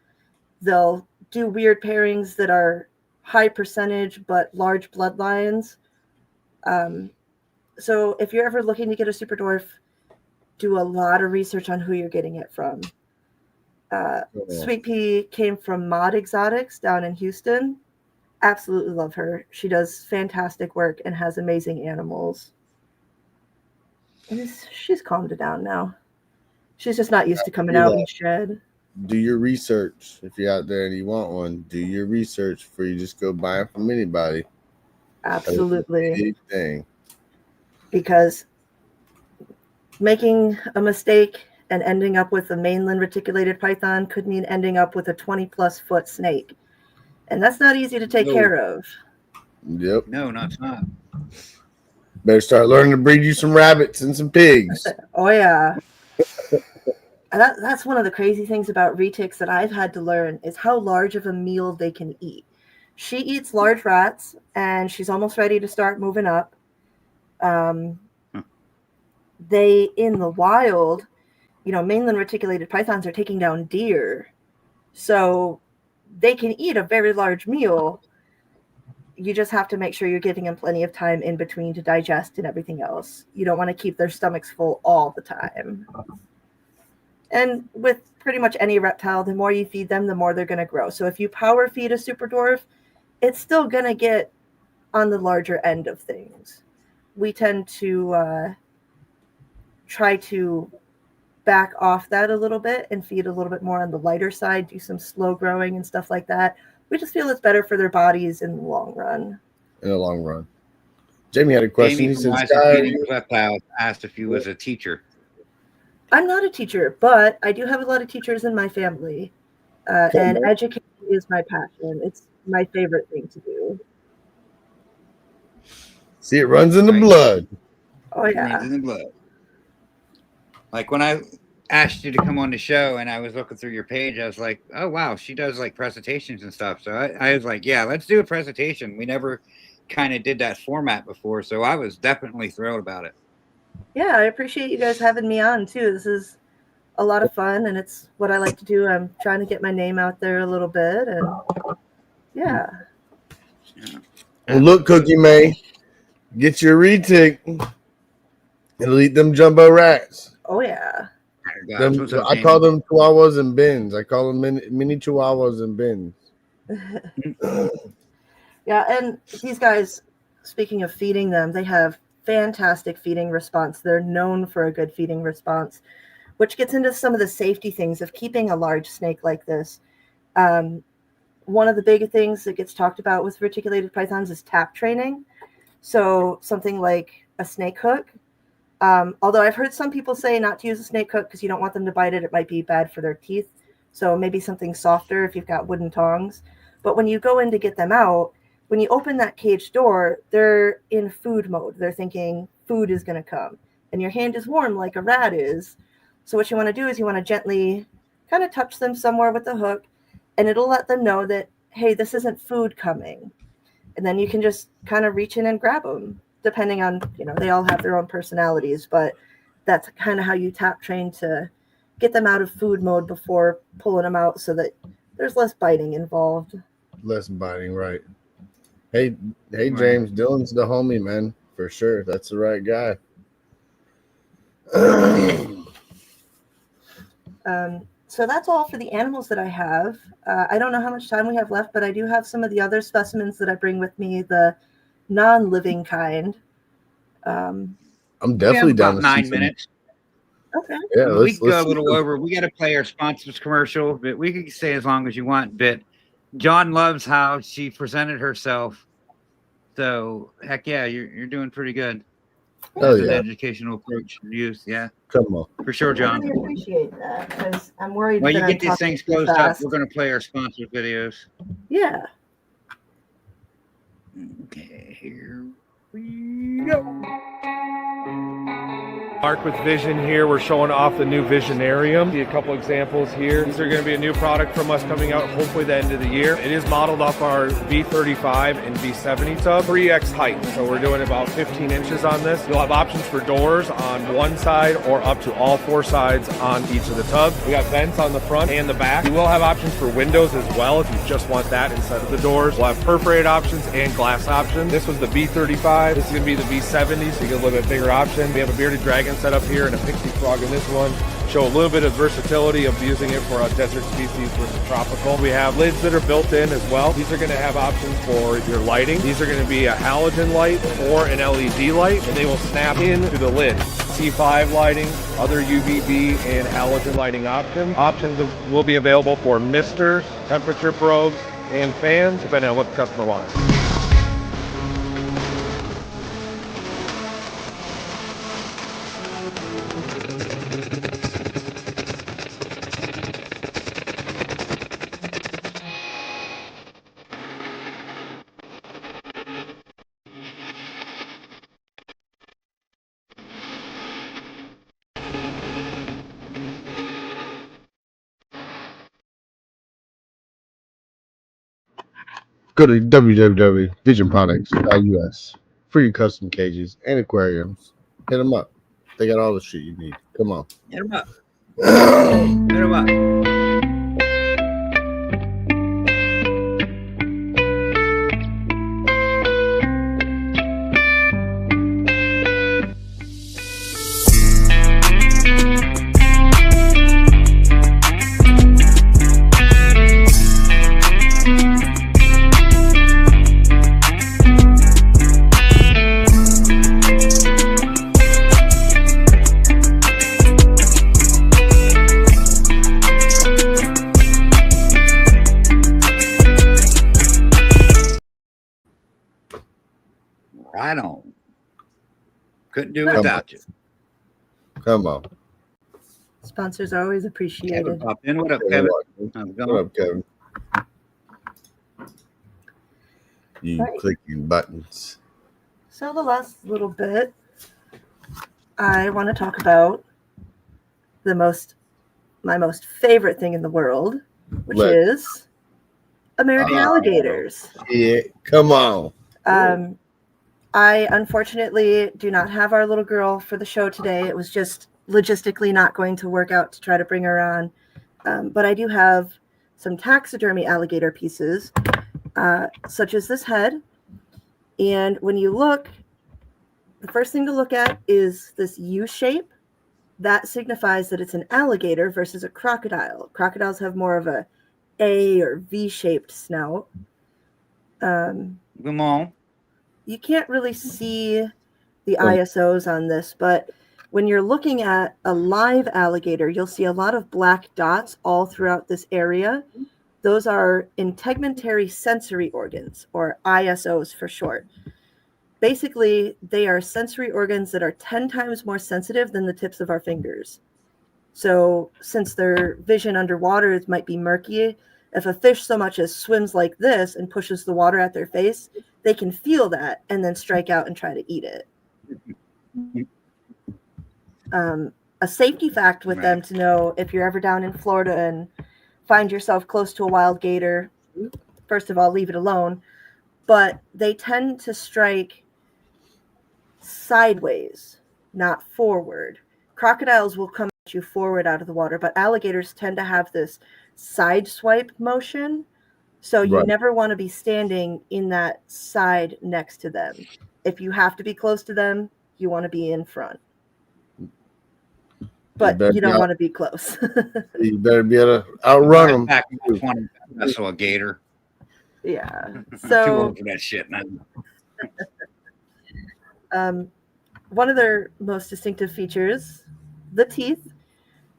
they'll do weird pairings that are high percentage but large bloodlines. So if you're ever looking to get a super dwarf, do a lot of research on who you're getting it from. Sweet Pea came from Mod Exotics down in Houston. Absolutely love her. She does fantastic work and has amazing animals. And she's calmed down now. She's just not used to coming out and shed. Do your research. If you're out there and you want one, do your research before you just go buy them from anybody. Absolutely. Thing. Because making a mistake and ending up with a mainland reticulated python could mean ending up with a 20+ foot snake. And that's not easy to take care of. Yep. No, it's not. Better start learning to breed you some rabbits and some pigs. Oh, yeah. And that's one of the crazy things about retics that I've had to learn is how large of a meal they can eat. She eats large rats, and she's almost ready to start moving up. They, in the wild, mainland reticulated pythons are taking down deer. So they can eat a very large meal. You just have to make sure you're giving them plenty of time in between to digest and everything else. You don't want to keep their stomachs full all the time. And with pretty much any reptile, the more you feed them, the more they're going to grow. So if you power feed a super dwarf, it's still going to get on the larger end of things. We tend to try to back off that a little bit and feed a little bit more on the lighter side, do some slow growing and stuff like that. We just feel it's better for their bodies in the long run. Jamie had a question. Jamie He said, Reptiles asked if you was a teacher. I'm not a teacher, but I do have a lot of teachers in my family. And education is my passion. It's my favorite thing to do. See, it runs in the blood. Oh, yeah. It runs in the blood. Like when I asked you to come on the show and I was looking through your page, I was like, oh, wow, she does like presentations and stuff. So I was like, yeah, let's do a presentation. We never kind of did that format before. So I was definitely thrilled about it. Yeah, I appreciate you guys having me on too. This is a lot of fun and it's what I like to do. I'm trying to get my name out there a little bit and yeah. Well, look, Cookie May, get your retic. It'll eat them jumbo rats. Oh yeah. Guys, what's up, I call them chihuahuas and bins. I call them mini chihuahuas and bins. Yeah, and these guys, speaking of feeding them, they have fantastic feeding response. They're known for a good feeding response, which gets into some of the safety things of keeping a large snake like this. One of the big things that gets talked about with reticulated pythons is tap training. So something like a snake hook. Although I've heard some people say not to use a snake hook because you don't want them to bite it. It might be bad for their teeth. So maybe something softer if you've got wooden tongs. But when you go in to get them out, when you open that cage door, they're in food mode. They're thinking food is going to come. And your hand is warm like a rat is. So what you want to do is you want to gently kind of touch them somewhere with the hook. And it'll let them know that, hey, this isn't food coming. And then you can just kind of reach in and grab them, depending on, they all have their own personalities. But that's kind of how you tap train to get them out of food mode before pulling them out so that there's less biting involved. Less biting, right. Hey, James, Dylan's the homie, man, for sure. That's the right guy. So that's all for the animals that I have. I don't know how much time we have left, but I do have some of the other specimens that I bring with me, the non-living kind. I'm definitely down about to 9 minutes. Okay. Yeah, we can go a little over. We got to play our sponsors commercial, but we can stay as long as you want. But John loves how she presented herself. So heck yeah, you're doing pretty good. Oh, An yeah. educational approach to use. Yeah. Come on. For sure, John. I really appreciate that because I'm worried. Well, that you I'm get these talking things too closed up. fast. We're going to play our sponsor videos. Yeah. Okay, here we go. Mark with Vision here. We're showing off the new Visionarium. See a couple examples here. These are going to be a new product from us coming out hopefully the end of the year. It is modeled off our V35 and V70 tub, 3x height. So we're doing about 15 inches on this. You'll have options for doors on one side or up to all four sides on each of the tubs. We got vents on the front and the back. You will have options for windows as well if you just want that instead of the doors. We'll have perforated options and glass options. This was the V35. This is going to be the V70, so you get a little bit bigger option. We have a bearded dragon set up here and a pixie frog in this one. Show a little bit of versatility of using it for a desert species versus tropical. We have lids that are built in as well. These are going to have options for your lighting. These are going to be a halogen light or an LED light, and they will snap into the lid. C5 lighting, other UVB and halogen lighting options. Options will be available for misters, temperature probes, and fans, depending on what the customer wants. Go to www.visionproducts.us for your custom cages and aquariums. Hit them up. They got all the shit you need. Come on. Hit them up. Hit them up. Right on. Couldn't do it without you. Come on. Sponsors are always Kevin appreciated. popped in. What up, Kevin? How's it What going? up, Kevin? You Right. clicking buttons. So the last little bit, I want to talk about my most favorite thing in the world, which is American alligators. Yeah, come on. I unfortunately do not have our little girl for the show today. It was just logistically not going to work out to try to bring her on. But I do have some taxidermy alligator pieces, such as this head. And when you look, the first thing to look at is this U shape. That signifies that it's an alligator versus a crocodile. Crocodiles have more of a A or V-shaped snout. Come on. You can't really see the ISOs on this, but when you're looking at a live alligator, you'll see a lot of black dots all throughout this area. Those are integumentary sensory organs, or ISOs for short. Basically, they are sensory organs that are 10 times more sensitive than the tips of our fingers. So since their vision underwater might be murky, if a fish so much as swims like this and pushes the water at their face, they can feel that and then strike out and try to eat it. A safety fact with them to know if you're ever down in Florida and find yourself close to a wild gator, first of all, leave it alone. But they tend to strike sideways, not forward. Crocodiles will come at you forward out of the water, but alligators tend to have this side swipe motion. So you never want to be standing in that side next to them. If you have to be close to them, you want to be in front. But you don't want to be close. You better be able to outrun them. Back in 20, I saw a gator. Yeah. Too So old for that shit now. one of their most distinctive features, the teeth,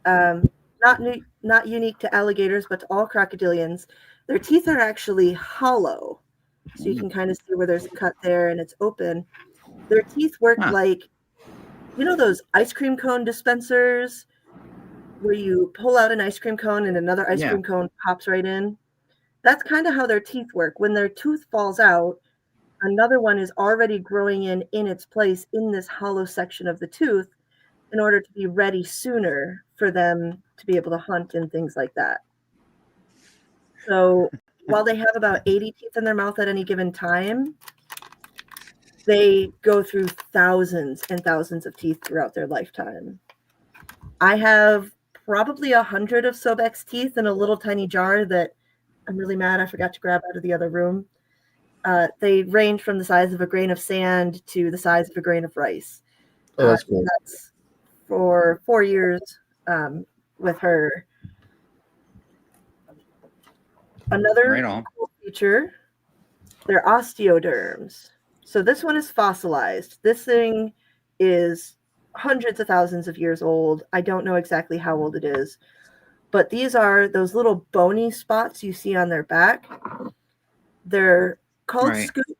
not unique to alligators, but to all crocodilians. Their teeth are actually hollow. So you can kind of see where there's a cut there and it's open. Their teeth work like, you know, those ice cream cone dispensers where you pull out an ice cream cone and another ice cream cone pops right in? That's kind of how their teeth work. When their tooth falls out, another one is already growing in its place in this hollow section of the tooth in order to be ready sooner for them to be able to hunt and things like that. So while they have about 80 teeth in their mouth at any given time, they go through thousands and thousands of teeth throughout their lifetime. I have probably 100 of Sobek's teeth in a little tiny jar that I'm really mad I forgot to grab out of the other room. They range from the size of a grain of sand to the size of a grain of rice. Oh, that's cool. That's for 4 years with her. Another cool feature, they're osteoderms. So this one is fossilized. This thing is hundreds of thousands of years old. I don't know exactly how old it is, but these are those little bony spots you see on their back. They're called scutes,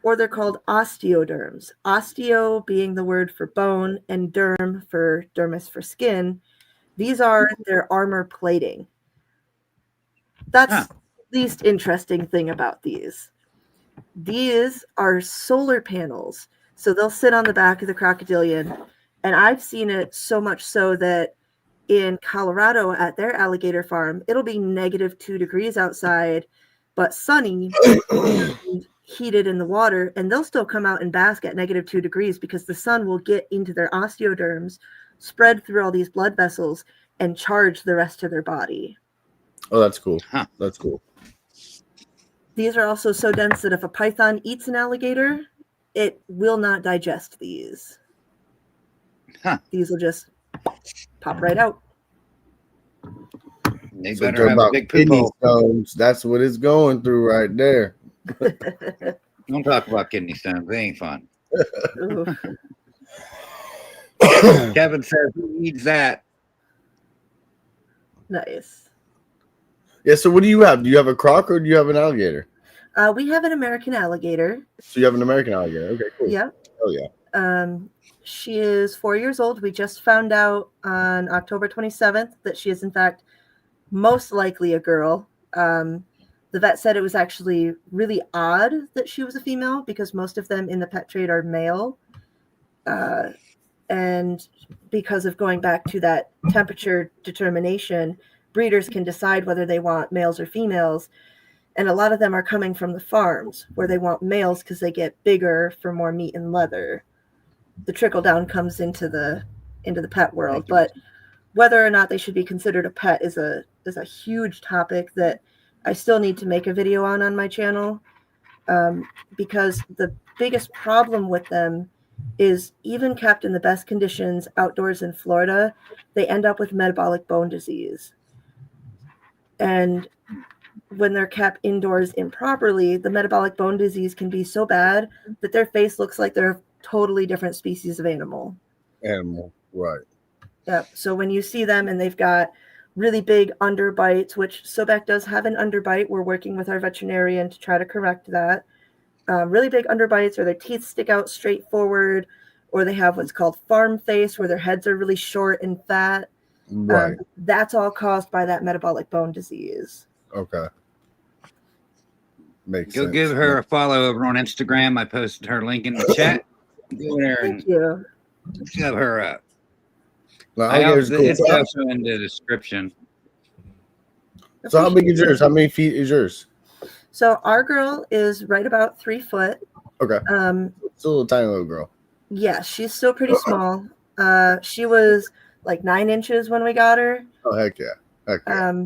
or they're called osteoderms. Osteo being the word for bone and derm for dermis for skin. These are their armor plating. That's the least interesting thing about these. These are solar panels. So they'll sit on the back of the crocodilian. And I've seen it so much so that in Colorado at their alligator farm, it'll be -2 degrees outside, but sunny and heated in the water. And they'll still come out and bask at -2 degrees because the sun will get into their osteoderms, spread through all these blood vessels, and charge the rest of their body. Oh, that's cool. That's cool. These are also so dense that if a python eats an alligator, it will not digest these. These will just pop right out. They So better have a big kidney poop stones. That's what it's going through right there. Don't talk about kidney stones. They ain't fun. Kevin says who needs that? Nice. Yeah, so what do you have? Do you have a croc or do you have an alligator? We have an American alligator. So you have an American alligator. Okay, cool. Yeah. Oh, yeah. She is 4 years old. We just found out on October 27th that she is, in fact, most likely a girl. The vet said it was actually really odd that she was a female because most of them in the pet trade are male. And because of going back to that temperature determination, breeders can decide whether they want males or females. And a lot of them are coming from the farms where they want males because they get bigger for more meat and leather. The trickle down comes into the pet world, but whether or not they should be considered a pet is a huge topic that I still need to make a video on my channel, because the biggest problem with them is even kept in the best conditions outdoors in Florida, they end up with metabolic bone disease. And when they're kept indoors improperly, the metabolic bone disease can be so bad that their face looks like they're a totally different species of animal. Right. Yep. So when you see them and they've got really big underbites, which Sobek does have an underbite, we're working with our veterinarian to try to correct that. Really big underbites, or their teeth stick out straight forward, or they have what's called farm face, where their heads are really short and fat. Right. That's all caused by that metabolic bone disease. Okay. Makes Go sense. give her a follow over on Instagram. I posted her link in the chat. Go there and Thank you. shove her up. No, It's cool. also in the description. So how big is yours? How many feet is yours? So our girl is right about 3 foot. Okay. It's a little tiny little girl. Yeah, she's still pretty small. She was like 9 inches when we got her. Oh heck yeah. Heck yeah.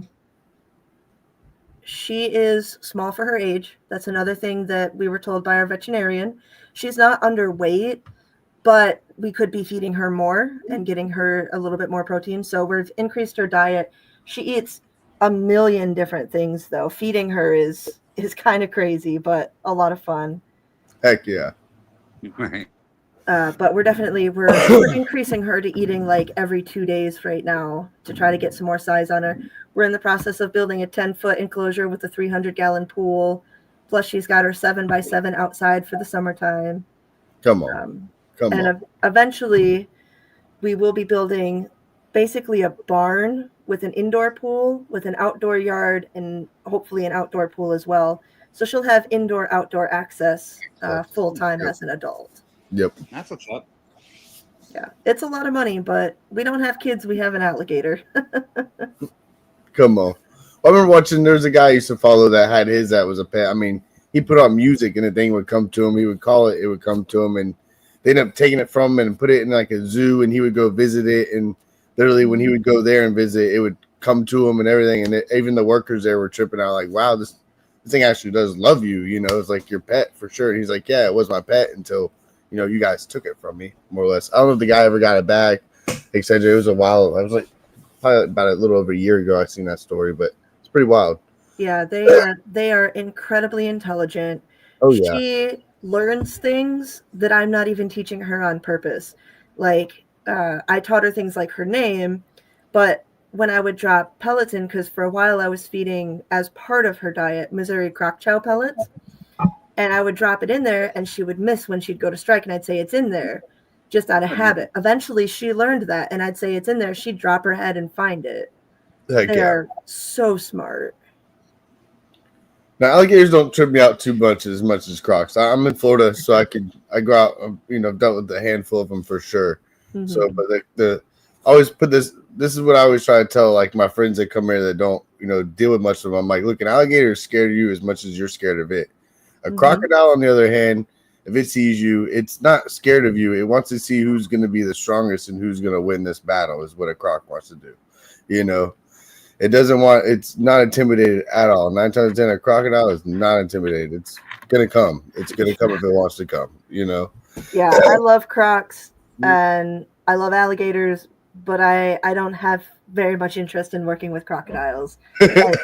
She is small for her age. That's another thing that we were told by our veterinarian. She's not underweight, but we could be feeding her more and getting her a little bit more protein. So we've increased her diet. She eats a million different things, though. Feeding her is kind of crazy, but a lot of fun. Heck yeah. Right. But we're increasing her to eating like every 2 days right now to try to get some more size on her. We're in the process of building a 10-foot enclosure with a 300-gallon pool. Plus, she's got her 7x7 outside for the summertime. Come on. Eventually, we will be building basically a barn with an indoor pool, with an outdoor yard, and hopefully an outdoor pool as well. So she'll have indoor-outdoor access full-time as an adult. Yep. That's what's up. Yeah, it's a lot of money, but we don't have kids. We have an alligator. Come on. I remember watching, there's a guy I used to follow that had his, that was a pet. I mean, he put on music and the thing would come to him. He would call it, it would come to him. And they ended up taking it from him and put it in like a zoo, and he would go visit it. And literally when he would go there and visit, it would come to him and everything. And even the workers there were tripping out like, wow, this thing actually does love you. You know, it's like your pet for sure. And he's like, yeah, it was my pet until, you know, you guys took it from me, more or less. I don't know if the guy ever got it back, etc. It was a while. I was like, probably about a little over a year ago I seen that story, but it's pretty wild. Yeah, they are incredibly intelligent. Oh yeah. She learns things that I'm not even teaching her on purpose. Like I taught her things like her name, but when I would drop pellets in, because for a while I was feeding as part of her diet Missouri crock chow pellets. And I would drop it in there and she would miss when she'd go to strike, and I'd say it's in there just out of habit. Eventually she learned that, and I'd say it's in there. She'd drop her head and find it. They're so smart. Now alligators don't trip me out too much as crocs. I'm in Florida, so I go out, you know, I've dealt with a handful of them for sure. Mm-hmm. So, but I always put this is what I always try to tell like my friends that come here that don't, you know, deal with much of them. I'm like, look, an alligator is scared of you as much as you're scared of it. A crocodile, on the other hand, if it sees you, it's not scared of you. It wants to see who's going to be the strongest and who's going to win this battle is what a croc wants to do. You know, it's not intimidated at all. 9 times out of 10, a crocodile is not intimidated. It's going to come. It's going to come if it wants to come, you know? Yeah, I love crocs and I love alligators, but I don't have very much interest in working with crocodiles. Like,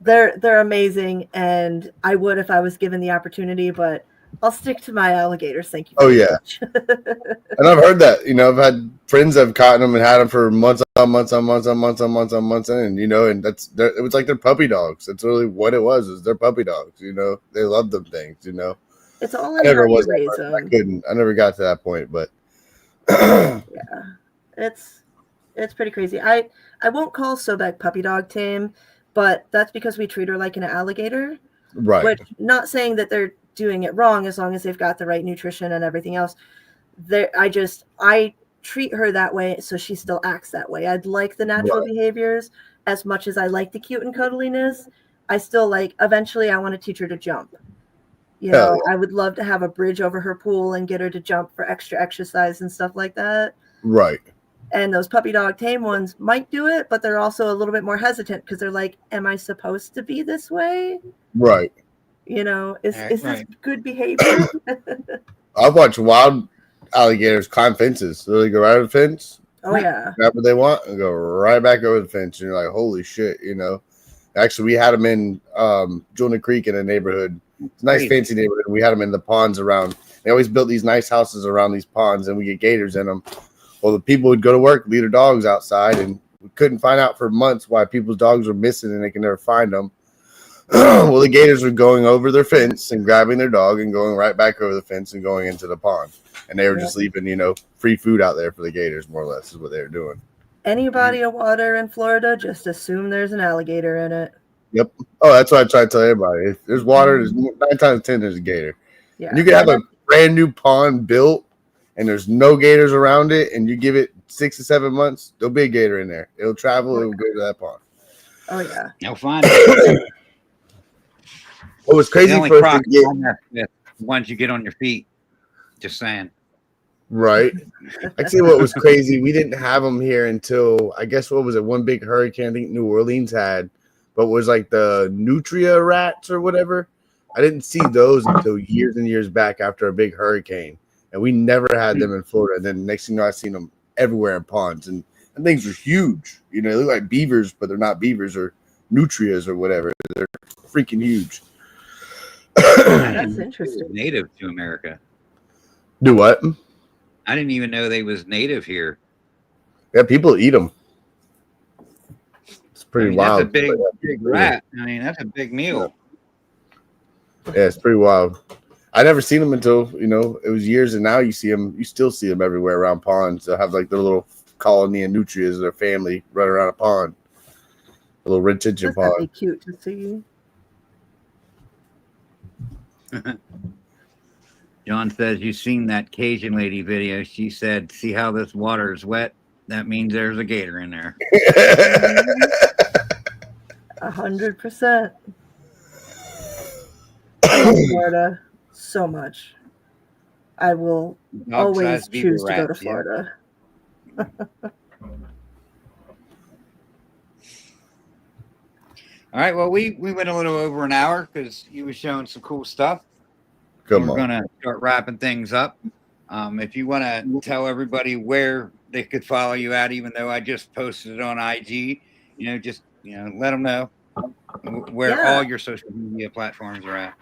they're amazing, and I would if I was given the opportunity, but I'll stick to my alligators. Thank you. Oh yeah. And I've heard that, you know, I've had friends that have caught them and had them for months on months, and you know, and it was like their puppy dogs. That's really what it was their puppy dogs. You know, they love them things. You know, it's all in how you raise them. I never got to that point, but yeah, it's pretty crazy. I won't call Sobek puppy dog tame, but that's because we treat her like an alligator. Right. Which, not saying that they're doing it wrong as long as they've got the right nutrition and everything else. I treat her that way so she still acts that way. I'd like the natural behaviors as much as I like the cute and cuddliness. I still eventually I want to teach her to jump. You know, I would love to have a bridge over her pool and get her to jump for extra exercise and stuff like that. Right. And those puppy dog tame ones might do it, but they're also a little bit more hesitant because they're like, am I supposed to be this way? Right. You know, is this good behavior? I've watched wild alligators climb fences. So they go right over the fence, Oh yeah. grab what they want, and go right back over the fence. And you're like, holy shit, you know. Actually, we had them in Julina Creek in a neighborhood. It's a nice, Crazy. fancy neighborhood. We had them in the ponds around. They always built these nice houses around these ponds, and we get gators in them. Well, the people would go to work, leave their dogs outside, and we couldn't find out for months why people's dogs were missing, and they could never find them. Well, the gators were going over their fence and grabbing their dog and going right back over the fence and going into the pond. And they were just leaving, you know, free food out there for the gators, more or less, is what they were doing. Any body of water in Florida, just assume there's an alligator in it. Yep. Oh, that's what I try to tell everybody. If there's water, there's 9 times 10 there's a gator. Yeah. And you can have a brand new pond built and there's no gators around it, and you give it 6 to 7 months, there'll be a gator in there. It'll travel, it'll go to that pond. Oh yeah. You'll find it. What was The crazy only for us croc to get on there is the ones you get on your feet. Just saying. right. I'd say what was crazy, we didn't have them here until, I guess, what was it, one big hurricane I think New Orleans had, but was like the nutria rats or whatever. I didn't see those until years and years back after a big hurricane, and we never had them in Florida. And then next thing you know, I've seen them everywhere in ponds, and things are huge. You know, they look like beavers, but they're not beavers, or nutrias or whatever. They're freaking huge. That's interesting. Native to America. Do what? I didn't even know they was native here. Yeah, people eat them. It's pretty wild. That's a big rat. I mean, that's a big meal. Yeah, it's pretty wild. I never seen them until, you know, it was years, and now you see them. You still see them everywhere around ponds. They'll have like their little colony of nutrias, their family run around a pond. A little retention That'd be pond. cute to see. John says, you've seen that Cajun lady video. She said, see how this water is wet? That means there's a gator in there. 100%. I love Florida so much. I will always choose to go to Florida. All right. Well, we went a little over an hour because you were showing some cool stuff. Come We're on. going to start wrapping things up. If you want to tell everybody where they could follow you at, even though I just posted it on IG, just let them know where all your social media platforms are at.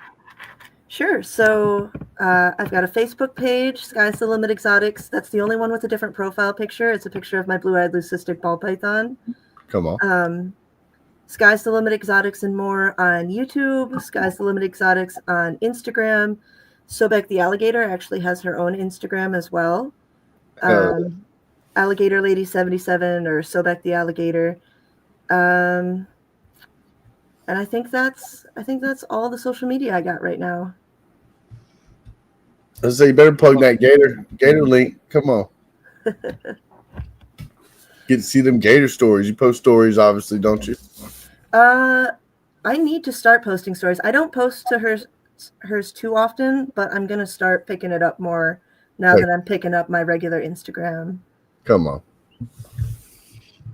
Sure. So I've got a Facebook page, Sky's the Limit Exotics. That's the only one with a different profile picture. It's a picture of my blue-eyed leucistic ball python. Come on. Sky's the Limit Exotics and more on YouTube. Sky's the Limit Exotics on Instagram. Sobek the Alligator actually has her own Instagram as well. Alligator Lady 77 or Sobek the Alligator. And I think that's all the social media I got right now. Let's say you better plug that gator link. Come on. Get to see them gator stories. You post stories, obviously, don't you? I need to start posting stories. I don't post to hers too often, but I'm gonna start picking it up more now that I'm picking up my regular Instagram. Come on.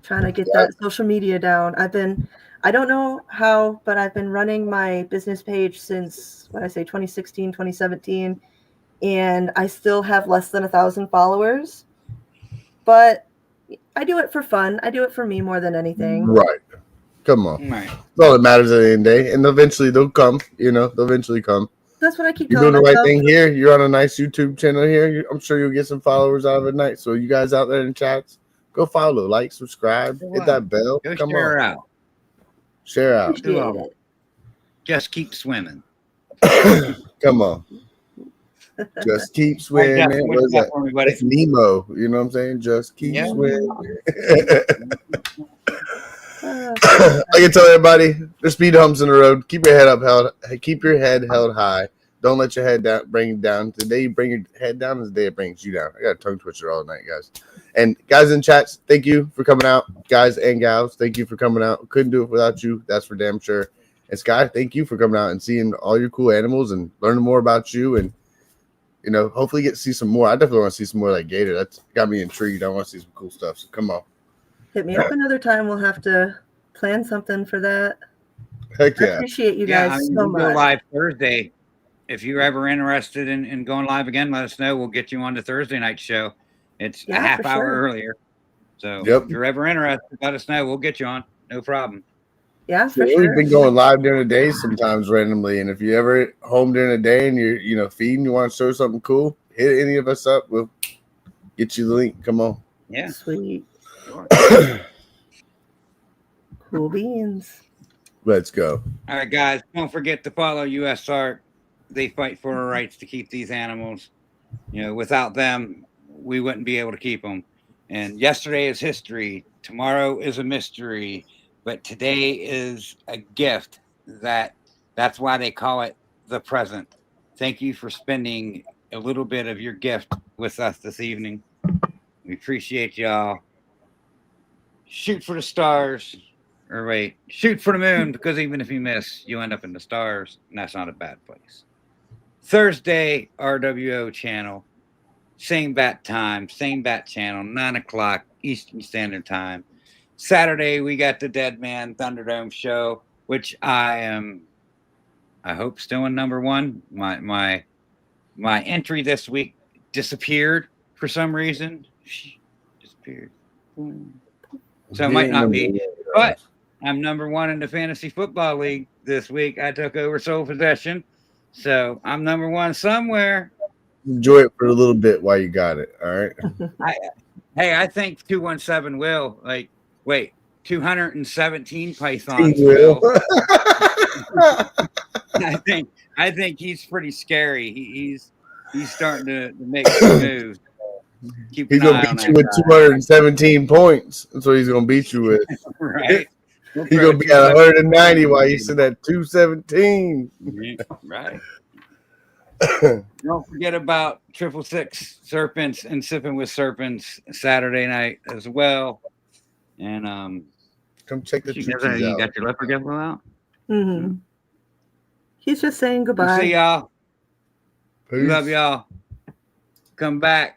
Trying to get that social media down. I don't know how, but I've been running my business page since 2016, 2017, and I still have less than 1,000 followers. But I do it for fun. I do it for me more than anything. Right. Come on. Right. That's all that matters at the end of the day. And eventually they'll come. They'll eventually come. That's what I keep You're telling doing the myself. right thing here. You're on a nice YouTube channel here. I'm sure you'll get some followers out of it tonight. So you guys out there in chats, go follow, like, subscribe, hit that bell. Go Come share on. out. Share out. Appreciate it. Just keep swimming. Come on. Just keep swimming. What is that? Everybody. It's Nemo. You know what I'm saying? Just keep swimming. I can tell everybody, there's speed humps in the road. Keep your head held high. Don't let your head down, bring it down. The day you bring your head down is the day it brings you down. I got a tongue twister all night, guys. And guys in chats, thank you for coming out. Guys and gals, thank you for coming out. Couldn't do it without you. That's for damn sure. And Sky, thank you for coming out and seeing all your cool animals and learning more about you. And, hopefully get to see some more. I definitely want to see some more like gator. That's got me intrigued. I want to see some cool stuff. So come on. Hit me up another time. We'll have to plan something for that. Heck I yeah. appreciate you guys so we'll go much. live Thursday. if you're ever interested in going live again, let us know. We'll get you on the Thursday night show. It's a half for hour sure. earlier. So Yep. if you're ever interested, let us know. We'll get you on. No problem. Yeah, So for we've sure. been going live during the day sometimes randomly, and if you ever home during the day and you're feeding, you want to show something cool, hit any of us up. We'll get you the link. Come on. Yeah. Sweet. Sure. Cool beans. Let's go. All right, guys. Don't forget to follow USART. They fight for our rights to keep these animals. Without them, we wouldn't be able to keep them. And yesterday is history. Tomorrow is a mystery. But today is a gift. That's why they call it the present. Thank you for spending a little bit of your gift with us this evening. We appreciate y'all. Shoot for the stars. Or wait, shoot for the moon, because even if you miss, you end up in the stars, and that's not a bad place. Thursday, RWO channel. Same bat time, same bat channel, 9 o'clock Eastern Standard Time. Saturday, we got the Dead Man Thunderdome show, which I hope, still in number one. My entry this week disappeared for some reason. Disappeared. So it might not be. But I'm number one in the fantasy football league this week. I took over sole possession. So I'm number one somewhere. Enjoy it for a little bit while you got it. All right. I think 217 will. 217 pythons He will. will. I think he's pretty scary. He's starting to make some moves. Keep He's an gonna eye on beat you that with 217 points. That's what he's gonna beat you with. guy. Right? He's gonna be at 190 while you sit at 217. Right. Don't forget about 666 Serpents and Sipping with Serpents Saturday night as well. And Come check the you choo-choos out. got your leopard gecko out. Mm-hmm. He's just saying We'll goodbye. see y'all. Peace. Love y'all. Come back.